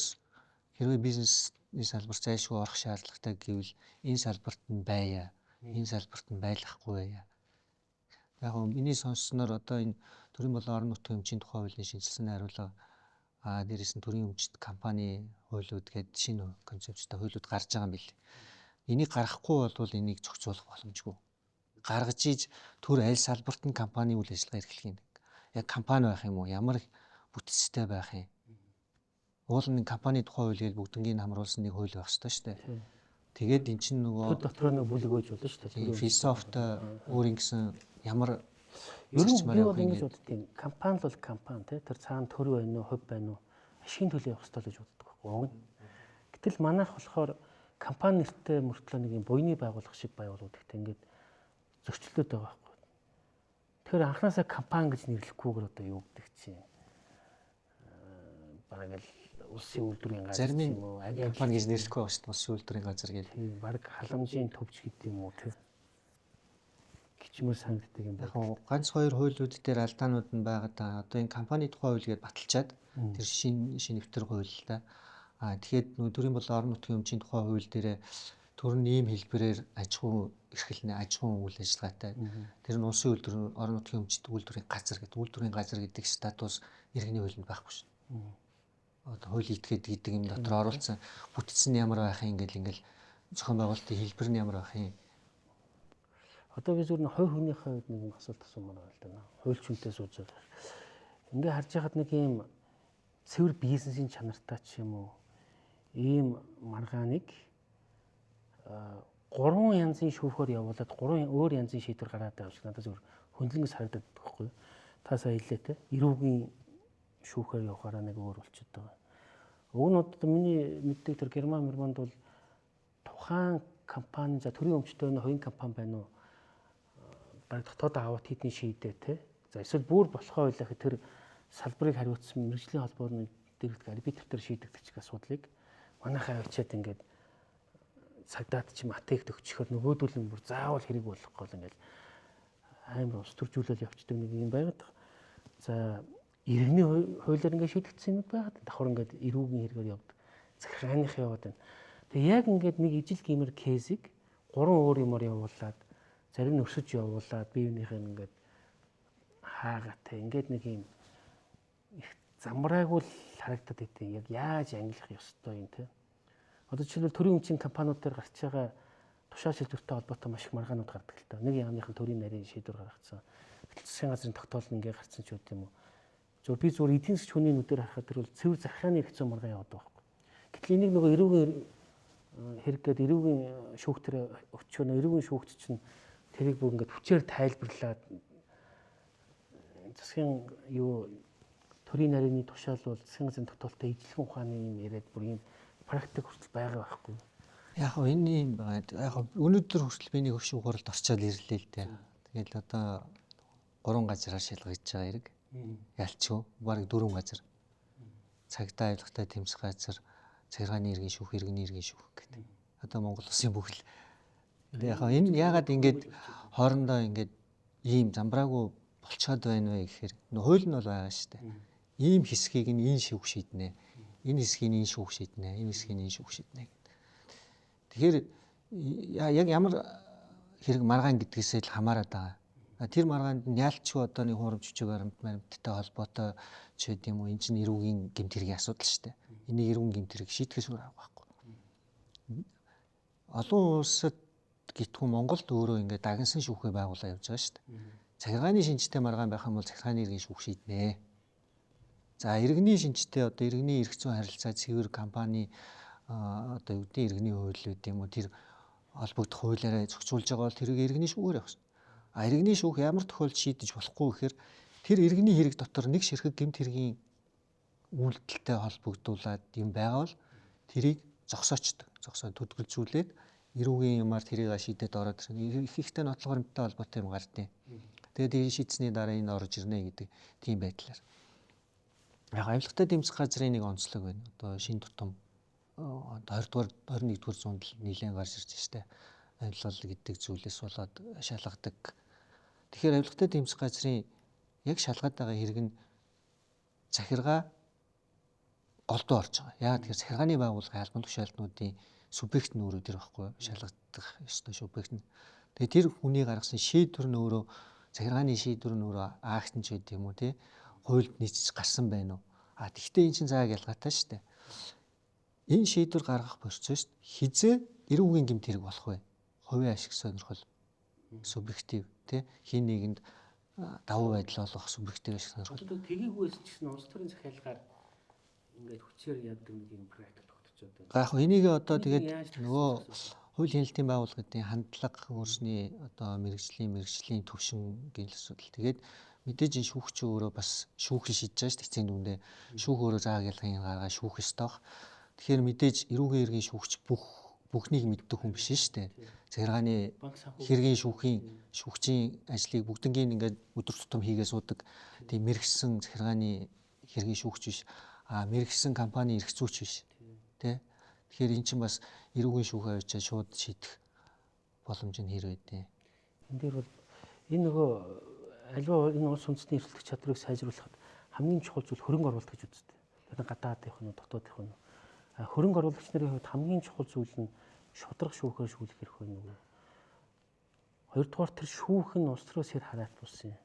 хэрвээ бизнесний салбар зайлшгүй орох шаардлагатай гэвэл энэ салбарт нь байя. Энэ салбарт нь байлгахгүй байя. Яг нь миний сонссноор одоо энэ төрийн болон орон нутгийн өмчийн тухай хуулийн шинжилсэн хариулга дээрээс нь төрийн өмчт компани хуулиуд гэдэг шинэ концепцтэй хуулиуд гарч байгаа юм билээ. Энийг гаргахгүй бол энийг зохицуулах боломжгүй. Гаргаж ийж төр аль салбарт нь компани үйл ажиллагаа эрхлэх юм. Яг компани байх юм уу? Ямар бүтцтэй байх юм? Уул нь компани тухай хуулийг бүгднийг хамруулсан нэг хууль байх ёстой шүү дээ. Тэгээд эн чинь нөгөө дотор нэг бүлэг өгж болно шүү дээ. Философт өөр ингэсэн ямар ер нь би бол ингэж боддtiin. Компани бол компани тий. Тэр цаана төр байна уу, хувь байна уу? Ашигын төлөө явах ёстой гэж боддог байхгүй юу? Гэтэл манайх болохоор компани нэртэй мөртлөө нэг юм буйны байгууллага шиг байгууллагууд ихтэй ингээд зөрчилдөд байгаа байхгүй. Тэгэхээр анхнаасаа компани гэж нэрлэхгүйгээр одоо юу гэдэг чинь бараг л улсын үйлдвэрийн газар юм уу? Компани гэж нэрлэхгүй байгаа шүү дээ. Улсын үйлдвэрийн газар гэдэг. Тийм бараг халамжийн төвч гэдэг юм уу тий. Гिचмөр санагддаг юм байна. Яг ганц хоёр хуулиуд дээр алдаанууд нь байгаад байгаа. Одоо энэ компани тухай хууль гээд баталчаад тэр шинэвтер хууль л да. Тэгэхээр нөгөө төрийн болон орон нутгийн өмчийн тухай хууль дээр төр нь ийм хэлбэрээр аж ахуйн эрхлэнэ, аж ахуйн үйл ажиллагаатай. Тэр нь улсын үйлдвэр, орон нутгийн өмчт үйлдвэрийн газар гэдэг. Үйлдвэрийн газар гэдэг статус иргэний хуулинд байхгүй шин. Одоо хууль этгээд гэдэг юм дотор оруулсан бүтцэн нь ямар байх юм ингээл зохион байгуулалтын хэлбэр нь ямар байх юм. Одоо би зүгээр хувь хүний хувьд нэг юм асуулт асуумаар байна л да. Хуульчнтэй сууж байгаа. Ингээ харж байхад нэг юм цэвэр бизнесийн чанартай ч юм уу ийм маргааныг 3 янзын шүүхээр явуулаад 3 өөр янзын шийдвэр гаргаад байгаа шиг надад зөв хөндлөнгөс харагдаад байхгүй. Та сая хэллээ те. Эрүүгийн шүүхээр явахаараа нэг өөр болчиход байгаа. Уг нь одоо миний мэддэг тэр Германд бол тухайн компани за төрийн өмчтэй байна уу, хувийн компани байна уу? Бараг дотоод аваад хийдний шийдээ те. За эсвэл бүр болохоо байлаа гэхэд тэр салбарыг хариуцсан мэргэжлийн холбооны дэргэдэг арбитртер шийдэгдэх асуудлыг манайхаа авчиад ингээд цагдаад чи математик төгчөхөр нөгөөдөл нь бүр заавал хэрэг болохгүй л ингээд амар ус төржүүлэл явцдаг нэг юм байгаад. За иргэний хуулиар ингээд шийдэгдсэн юм байгаад давхар ингээд эрүүгийн хэрэгээр явдаг. Захиргааных яваад байна. Тэгээ яг ингээд нэг ижил гэмэр кейсийг 3 өөр юмар явуулаад зарим нь өсөж явуулаад биеийнхээ ингээд хаагаатай ингээд нэг юм их замбраагүй л харагдаад идэв. Яг яаж ангилах ёстой юм те. Одоо жишээлбэл төрийн өмчийн компаниуд дээр гарч байгаа тушаал шилжүүлэлттэй холбоотой маш их маргаанууд гардаг л та. Нэг яамныхан төрийн нарийн шийдвэр гаргацсан. Засгийн газрын тогтоол нь ингээ гарцсан ч үгүй юм уу. Зөв би зүгээр эдийн засгийн хүний нүдээр харахад тэр бол цэвэр захиргааны хэрэгцээ маргаа яваад байгаа байхгүй. Гэтэл энийг нөгөө эрүүгийн хэрэг гэдэг эрүүгийн шүүхтэр өчөөнө эрүүгийн шүүхт чинь тэрийг бүр ингээ хүчээр тайлбарлаад засгийн юу төрийн нарийн тушаал бол засгийн газрын тогтоолтой ижлэгэн ухааны юм яриад бүр юм практик хүртэл байгаа байхгүй. Яг хөө энэ юм байгаа. Яг өнөөдөр хүртэл би нэг өвшин хуралд орчоод ирлээ л дээ. Тэгэл одоо 3 газараар шалгаж байгаа хэрэг. Ялчгүй бараг 4 газар. Цагдаа айлгтай тэмцэх газар, цахиргааны иргэн шүүх, иргэний иргэн шүүх гэдэг. Одоо Монгол Улсын бүхэл. Яг энэ яагаад ингэж хоорондоо ингэж ийм замбраагүй болцоод байна вэ гэхээр хууль нь бол байгаа шүү дээ. Ийм хэсгийг нь энэ шүүх шийднэ. Энэ хэсгийг энэ шүүх шийднэ. Энэ хэсгийг энэ шүүх шийднэ гэдэг. Тэгэхээр яг ямар хэрэг маргаан гэдгээсээ л хамаарат байгаа. Тэр маргаанд нь яалтчгүй одоо нэг хуурамч хүчиг баримттай холбоотой ч гэдэг юм уу, энэ чинь эрүүгийн гэмт хэргийн асуудал шүү дээ. Энийг эрүүгийн гэмт хэрэг шийдэхээс өөр арга байхгүй. Олон улсад гитгүү Монголд өөрөө ингээд дагнсан шүүхээ байгуулаад явж байгаа шүү дээ. Захиргааны шинжтэй маргаан байх юм бол захиргааны иргэн шүүх шийднэ. За иргэний шинжтэй одоо иргэний эрх зүйн харилцаа цэвэр компани одоо юу гэдэг иргэний хууль үү юм уу, тэр холбогдох хуулиараа зохицуулж байгаа бол тэрийг иргэний шүүгээр явах. Иргэний шүүх ямар тохиолдолд шийдэж болохгүй гэхээр тэр иргэний хэрэг дотор нэг ширхэг гэмт хэргийн үйлдэлтэй холбогдуулаад юм байгаа бол тэрийг зогсоочдөг. Зогсоо төдгөлзүүлээд эрүүгийн юмар тэрийг шийдээд ороод ирэх. Их ихтэй нотлох баримттай холбоотой юм гардیں۔ Тэгээд шийдсэний дараа энэ орж ирнэ гэдэг тийм байдлаар. Яг авилгатай дэмжих газрын нэг онцлог байна. Одоо шин тутам 20-р 21-р зуунд нэлээд гарч ирж штэ. Авилгал гэдэг зүйлээс болоод шалгадаг. Тэгэхээр авилгатай дэмжих газрын яг шалгаад байгаа хэрэг нь захиргаа голдуу орж байгаа. Яагаад тэгэхээр захиргааны байгууллагын албан тушаалтнуудын субъект нь өөрөө тэр байхгүй шалгагдах ёстой субъект нь. Тэгээ тэр хүний гаргасан шийдвэр нь өөрөө захиргааны шийдвэр нь өөрөө акт нь ч гэдэг юм уу тий хуульд нийцэж гарсан байна уу? Тэгвэл эн чинь зааг ялгаатай шүү дээ. Энэ шийдвэр гаргах процесс хизээ эрүүгийн гэмт хэрэг болох вэ? Хувийн ашиг сонирхол субъектив тий хин нэгэнд давуу байдал олгох субъектив ашиг сонирхол. Одоо тгийгүйс ч гэсэн улс төрийн захиалгаар ингээд хүчээр яадаг нэг юм практик тогтчиход байна. Яг энийг одоо тэгээд нөгөө хуулийн хяналтын байгууллагын хандлага өөрсний одоо мэрэгжлийн төвшингийн асуудал. Тэгээд мэдээж энэ шүүгч өөрөө бас шүүхийг шийдэж байгаа шүү дээ эцсийн дүндээ. Шүүх өөрөө зааг ялгын гаргаа шүүх ёстой. Тэгэхээр мэдээж эрүүгийн иргэн шүүгч бүхнийг мэддэг хүн биш шүү дээ. Захиргааны хэргийн шүүгчийн ажлыг бүгднгийн ингээд өдөр тутам хийгээ суудаг. Тийм мэрэгсэн захиргааны хэргийн шүүгч биш. Мэрэгсэн компани эрх зүйч биш. Тэ. Тэгэхээр эн чинь бас эрүүгийн шүүхээ авчиад шууд шийдэх боломж нь хэр байдیں۔ Энд дээр бол энэ нөгөө аливаа энэ улс үндэстний эрсдэл чадварыг сайжруулахад хамгийн чухал зүйл хөрөнгө оруулалт гэж үздэг. Тэгэхээр гадаадынх нь дотоодынх нь хөрөнгө оруулагч нарын хувьд хамгийн чухал зүйл нь шудраг шүүхээр шүүлэх хэрэг байна уу? Хоёрдугаар тэр шүүх нь улс төрөөс хэр хараат бус юм.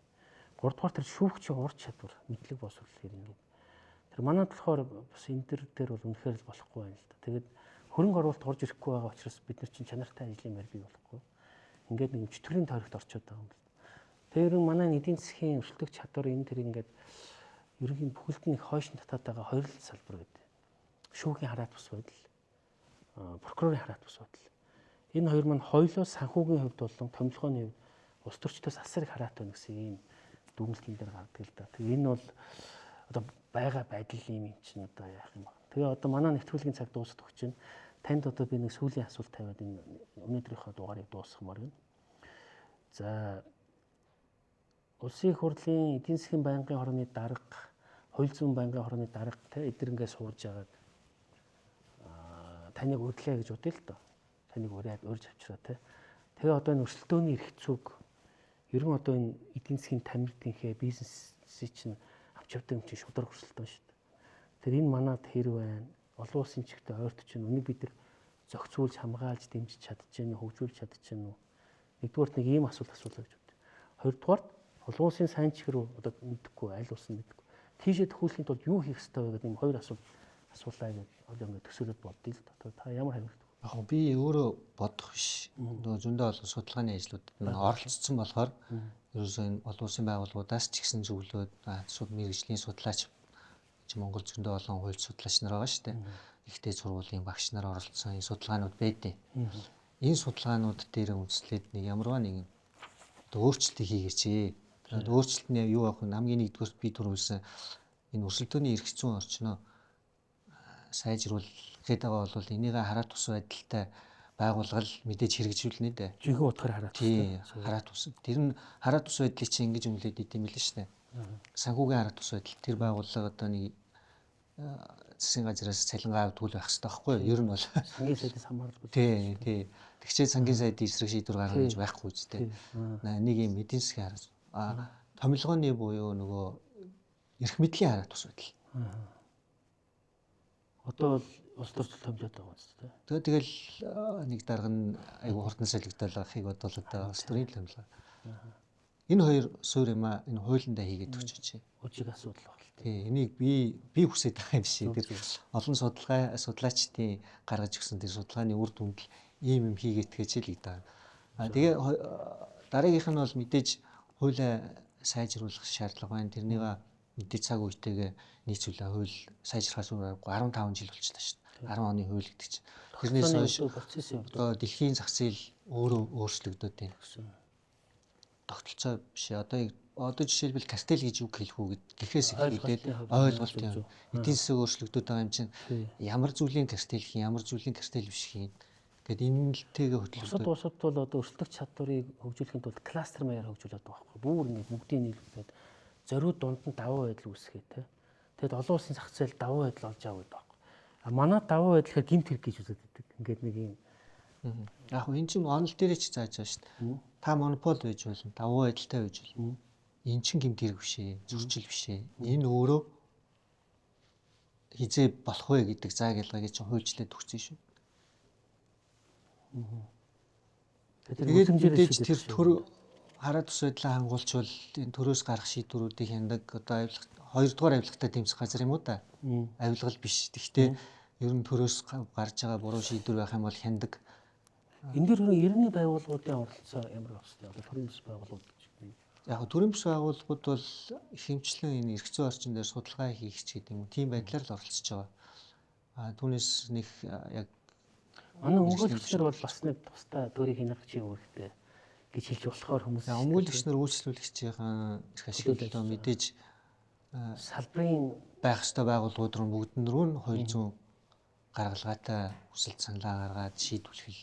Гуравдугаар тэр шүүгчийн ур чадвар, мэдлэг боловсрол хэрэг юм. Тэр манайд болохоор бас энэ дээр бол үнэхээр л болохгүй байна л да. Тэгээд хөрөнгө оруулалт орж ирэхгүй байгаа учраас бид нар чинь чанартай ажлын байр бий болохгүй. Ингээд нэг чөтгөрийн тойрогт орчод байгаа юм л. Тэр манай эдийн засгийн өрсөлдөх чадвар энэ тэр ингээд ерөнхийн бүхэлдний хойш татаад байгаа хоёр л салбар гэдэг. Шүүхийн хараат бус байдал, прокурорын хараат бус байдал. Энэ хоёр маань хоёулаа санхүүгийн хувьд болон томилгооны хувьд улс төрчдөөс асар их хараат байна гэсэн ийм дүгнэлтэн дээр гардаг л да. Тэгээ энэ бол одоо байгаа байдал юм чинь одоо яах юм бэ? Тэгээ одоо манай нэвтрүүлгийн цаг дуусах гэж байна. Танд одоо би нэг сүүлийн асуулт тавиад энэ өнөөдрийнхөө дугаарыг дуусгамаар байна. За улсын их хурлын эдийн засгийн байнгын хорооны дарга, хууль зүйн байнгын хорооны дарга те эдгээр ингээд суурж агаад таныг урьдлаа гэж бодъё л доо. Таныг урьж авчраа те. Тэгээ одоо энэ өрсөлдөөний эрх цуг ерөн одоо энэ эдийн засгийн тамиртынхээ бизнесийг чинь авч явдаг юм чинь шудраг өрсөлдөөн шүү дээ. Тэр энэ манад хэр байна? Олон улсын чигтээ ойртож чинь үнийг бид нар зохицуулж хамгаалж дэмжиж чадчихэв, хөгжүүлж чадчихэв. Нэгдүгээрт нэг ийм асуулт асуулаа гэж бодъё. Хоёрдугаарт олон улсын сайн чих рүү одоо мэдхгүй аль улсын мэдхгүй. Тийшээ төхөөлөхийн тулд юу хийх ёстой вэ гэдэг ийм хоёр асуулаа гэж одоо ингэ төсөөлөд бодъё л доо. Та ямар хариулт? Яг би өөрөө бодох биш. Нөгөө зөндөө олон судалгааны ажлуудад оролцсон болохоор ерөөсөө энэ олон улсын байгууллагуудаас ч ихсэн зөвлөд мэрэгжлийн судлаач Монгол зөндөө олон хууль судлаач нар байгаа шүү дээ. Ихтэй сургуулийн багш нар оролцсон энэ судалгаанууд байдیں۔ Энэ судалгаанууд дээр үндэслээд нэг ямарваа нэгэн өөрчлөлт хийгээч. Тэгээд өөрчлөлт нь юу авах вэ? Хамгийн нэгдүгээр би түрүүлсэн энэ өрсөлдөөний эрх зүйн орчноо сайжруулах гэдэг бол энийг хараат ус байдалтай байгуулгал мэдээж хэрэгжүүлнэ дээ. Жинхэнэ утгаар хараат ус. Тий, хараат ус. Тэр нь хараат ус байдлыг чинь ингэж үнэлээд идэм билээ шүү дээ. Санхүүгийн хараат ус байдал тэр байгууллага одоо нэг засгийн газраас цалингаа авдгүй байх хэрэгтэй байхгүй юу? Ер нь бол сангийн сайдаас хамааралгүй. Тий. Тэгчээ сангийн сайдын эсрэг шийдвэр гаргах гэж байхгүй үстэй. Нэг юм эдийн засгийн хараат. Томилгооны буюу нөгөө эрх мэдлийн хараат ус байдал. Одоо бол улс төрчилт хэмжээд байгаа юм шүү дээ. Тэгэл нэг дарга нь айгу хурдан солигдол байгаахыг бодвол одоо улс төрийн л юм л. Энэ хоёр суурь юм аа, энэ хуулиндаа хийгээд өгч. Үжиг асуудал байна. Тий, энийг би хүсэж байгаа юм шиг. Тэр олон судлаачдын гаргаж өгсөн тэр судалгааны үр дүнд ийм юм хийгээд тэгэж л гэдэг. Тэгээ дараагийнх нь бол мэдээж хуулиа сайжруулах шаардлага байна. Тэрнийг мэдээж цаг үетэйгээ нийцүүлээ хууль сайжрахаас өөр 15 жил болчихлоо шүү дээ. 10 оны хууль гэдэг чинь. Тэрнээс хойш одоо дэлхийн зах зээл өөрөө өөрчлөгдөд байна. Тогтолцоо биш. Одоо жишээлбэл картел гэж үг хэлэх үү гэхээс эхлээд ойлголт юм. Эдийн засаг өөрчлөгдөд байгаа юм чинь ямар зүйлийн картел хийн, ямар зүйлийн картел биш хийн. Гэт энэ л тэйгээ хөтлөгдөд. Бусад бол одоо өрсөлдөх чадварыг хөгжүүлэхийн тулд кластер маягаар хөгжүүлээд байгаа байхгүй. Бүр ингэ бүгдийг нийлүүлээд зориуд дунд нь давуу байдал үүсгэе те. Тэгэд олон улсын зах зээл давуу байдал олж аваад байгаа. А манай давуу байдал гэхээр гэмт хэрэг гэж үзээд байдаг. Ингээд нэг юм. Яг хөө эн чинь онол дээрээ ч зааж байгаа шүү дээ. Та монопол байж болно, давуу байдалтай байж болно. Эн чинь гэмт хэрэг биш ээ, зөрчил биш ээ. Энэ өөрөө хизээ болох вэ гэдэг зааг ялгааг чинь хуульчлаад өгсөн шүү. Тэгээд мэдээж тэр төр хараад ус байдлаа хангуулчвал энэ төрөөс гарах шийдвэрүүдийг хяндаг одоо хоёрдугаар авилгатай тэмцэх газар юм уу та? Авилгал биш. Гэхдээ ер нь төрөөс гарч байгаа буруу шийдвэр байх юм бол хяндаг. Энэ дэр ерөнхий байгууллагуудын оролцоо ямар байх вэ? Одоо төрийн бас байгууллагууд гэж байна. Яг төрийн бас байгууллагууд бол хэмчлэн энэ эрх зүйн орчин дээр судалгаа хийх ч гэдэг юм. Тийм байдлаар л оролцож байгаа. Түүнээс нэг яг манай өмгөөлөгчнөр бол бас нэг тусдаа төрийг хянах чинь үүрэгтэй гэж хэлж болохоор хүмүүс өмгөөлөгч нар үйлчлүүлэгчийн эрх ашиглалтаа мэдээж салбарын байх ёстой байгууллагууд руу бүгдэн рүү нь хууль зүйн гаргалгаатай хүсэлт саналаа гаргаад шийдвэрлэх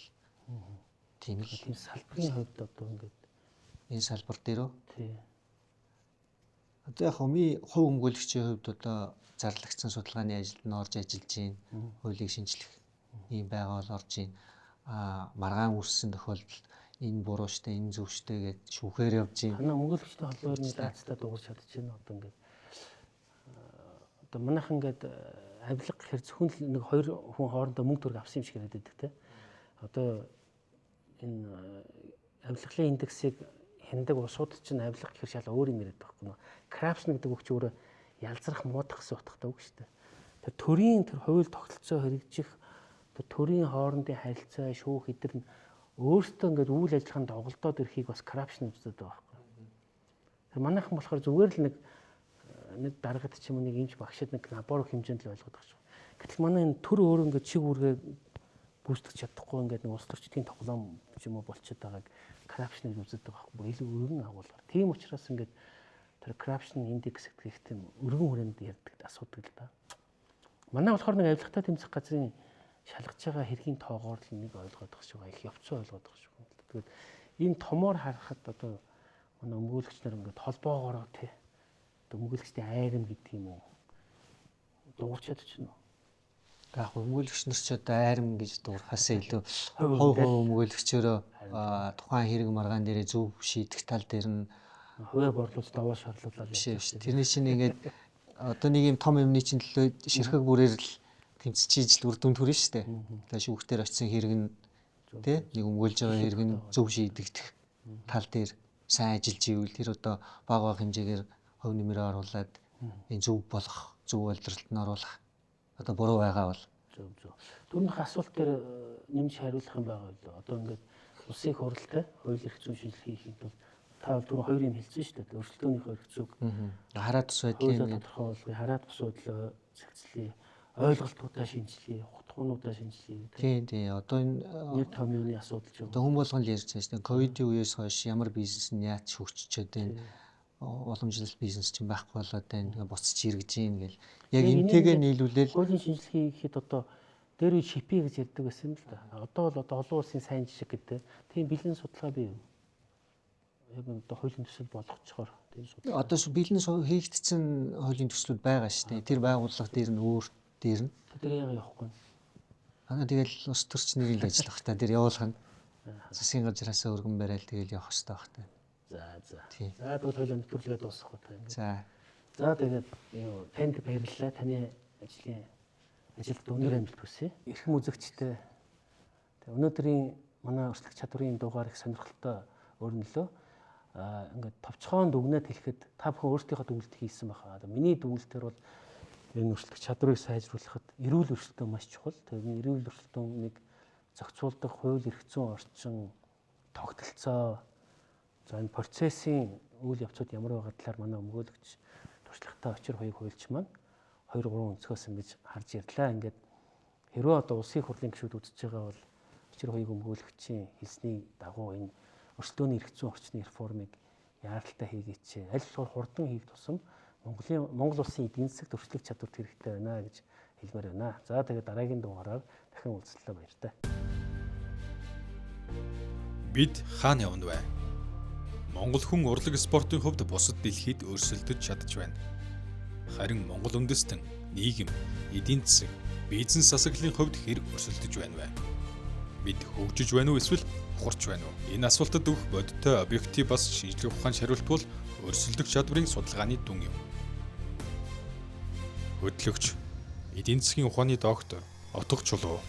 тийм л салбарын хувьд одоо ингээд энэ салбар дээр тий. Одоо яг хувь өмгөөлөгчийн хувьд одоо зарлагдсан судалгааны ажилд нь орж ажиллаж байна. Хуулийг шинжлэх ийм байгуул орж байна. Маргаан үүссэн тохиолдолд энэ буруу штэ, энэ зөв штэ гэж шүүхээр явж байна. Манай өмгөөлөгчтэй холбооны даацтай дуурч чадчихна одоо ингээд одоо манайх ингээд авилга гэхэр зөвхөн л нэг хоёр хүн хоорондоо мөнгө төгрөг авсан юм шиг яриад байдаг те. Одоо энэ авилгалын индексийг хяндаг улсууд чинь авилга гэхэр шал өөр юм яриад байхгүй нөө. Крапшн гэдэг үг чи өөрөө ялзрах муудах гэсэн утгатай үг шүү дээ. Тэр төрийн тэр хууль тогтолцоо хэрэгжих тэр төрийн хоорондын харилцаа шүүх эдгээр нь өөртөө ингээд үйл ажиллагаанд доголдоод ирэхийг бас крапшн үздэг байгаа байхгүй. Тэр манайхан болохоор зүгээр л нэг даргад ч юм уу нэг юмч багшид нэг набор хэмжээнд л ойлгоод байгаа шүү. Гэтэл манай энэ төр өөр ингээд чиг үүргээ гүйцэтгэж чадахгүй ингээд нэг улс төрчдгийн тоглоом ч юм уу болчиход байгааг крапшн гэж үздэг байхгүй. Бүр илүү өргөн агуулгаар. Тийм учраас ингээд тэр крапшн индекс гэдэг их тийм өргөн хүрээнд ярьдаг асуудаг л да. Манай болохоор нэг авилгатай тэмцэх газрын шалгаж байгаа хэргийн тоогоор л нэг ойлгоод байгаа шүү. Их явцсан ойлгоод байгаа шүү. Тэгээд энэ томоор харахад одоо манай өмгөөлөгчнөр ингээд холбоогоороо тий. Өмгөөлөгчдийн айрам гэдэг юм уу? Дуурчаад ч нөө. Яг өмгөөлөгч нар ч одоо айрам гэж дуурхасаа илүү хувь өмгөөлөгчөөрөө тухайн хэрэг маргаан дээрээ зөв шийдэх тал дээр нь хувиа борлуулалт даваа шаарлуулаад биш. Тэрний чинь ингээд одоо нэг юм том юмны чинь төлөө ширхэг бүрээр л тэмцэж ижил үр дүнд хүрнэ шүү дээ. Тэгээ шүүхтэр очисон хэрэг нь тий нэг өмгөөлж байгаа хэрэг нь зөв шийдэгдэх тал дээр сайн ажиллаж ивэл тэр одоо бага хэмжээгээр хөв нэмрээ оруулаад энэ зөв болох, зөв үйлдвэрлэлд нь оруулах. Одоо буруу байгаа бол зөв. Түрнийх асуулт дээр нэмж хариулах юм байгаа үү? Одоо ингээд улсын их хурлтай хууль эрх зүйн шинжилгээ хийхэд бол та түрүү хоёр юм хэлсэн шүү дээ. Өрсөлдөөний эрх зүйг хараад ус байдлын тодорхойлгоё, хараад бус бодлоо зэгцлэе, ойлголтуудаа шинжилье, утгуунуудаа шинжилье. Тийм. Одоо энэ нэр томьёоны асуудал ч юм. Одоо хүмүүс болгон л ярьж байна шүү дээ. Ковидын үеэс хойш ямар бизнес нь яаж хөгжчихэд байна. Уламжлалт бизнес чинь байхгүй болоод байна. Буцаж иргэж гин гэл. Яг энтэйгээ нийлүүлээл хуулийн шинжилгээ хийхэд одоо дээр үе шипи гэж ярьдаг байсан юм л да. Одоо бол одоо олон улсын сайн жишг гэдэг тийм бэлэн судалгаа бий юу? Яг одоо хуулийн төсөл болгоцохоор тийм судалгаа. Одоо бэлэн хийгдсэн хуулийн төслүүд байгаа шүү дээ. Тэр байгууллага дээр нь өөр дээр нь. Тэр яагаад явахгүй? Тэгэл ус төрч нэрийг л ажиллах та тэр явуулах нь. Засгийн газраас өргөн барайл тэгэл явах хэрэгтэй байх та. За. Тэгвэл хуулийн нэвтрүүлгээ дуусгах уу та. За. За тэгээд танд баярлалаа. Таны ажлын ажилд өнөр амжилт хүсье. Эрхэм үзэгчтэй. Өнөөдрийн манай өрсөлдөх чадварын дугаар их сонирхолтой өрнөлөө. Ингээд товчхон дүгнээд хэлэхэд та бүхэн өөрсдийнхөө дүгнэлт хийсэн байна. Миний дүгнэлтээр бол энэ өрсөлдөх чадварыг сайжруулахад эрүүл өрсөлдөөн маш чухал. Тэгээд эрүүл өрсөлдөөнийг зохицуулдаг хууль эрх зүйн орчин, тогтолцоо, за энэ процессын үйл явцууд ямар байгаа талаар манай өмгөөлөгч туршлагатай очир хоёрыг хуульч маань 2-3 өнцгөөс ингэж харж ирлээ. Ингээд хэрвээ одоо улсын хурлын гишүүд үзэж байгаа бол очир хоёрыг өмгөөлөгчийн хэлсний дагуу энэ өрсөлдөөний эрх зүйн орчны реформыг яаралтай хийгээч. Аль болохоор хурдан хийх тусам Монгол улсын эдийн засагт өрсөлдөх чадвар хэрэгтэй байна гэж хэлмээр байна. За тэгээд дараагийн дугаараар дахин уулзлаа, баяртай. Бид хаана явна вэ? Монгол хүн урлаг спортын хувьд бусад дэлхийд өрсөлдөж чадж байна. Харин Монгол үндэстэн, нийгэм, эдийн засаг, бизнес засаглалын хувьд хэрэг өрсөлдөж байна вэ? Бид хөгжиж байна уу эсвэл ухарч байна уу? Энэ асуултад өгөх бодиттой объектив бас шинжлэх ухааны хариулт бол өрсөлдөх чадварын судалгааны дүн юм. Хөтлөгч, эдийн засгийн ухааны доктор Отго Чулуу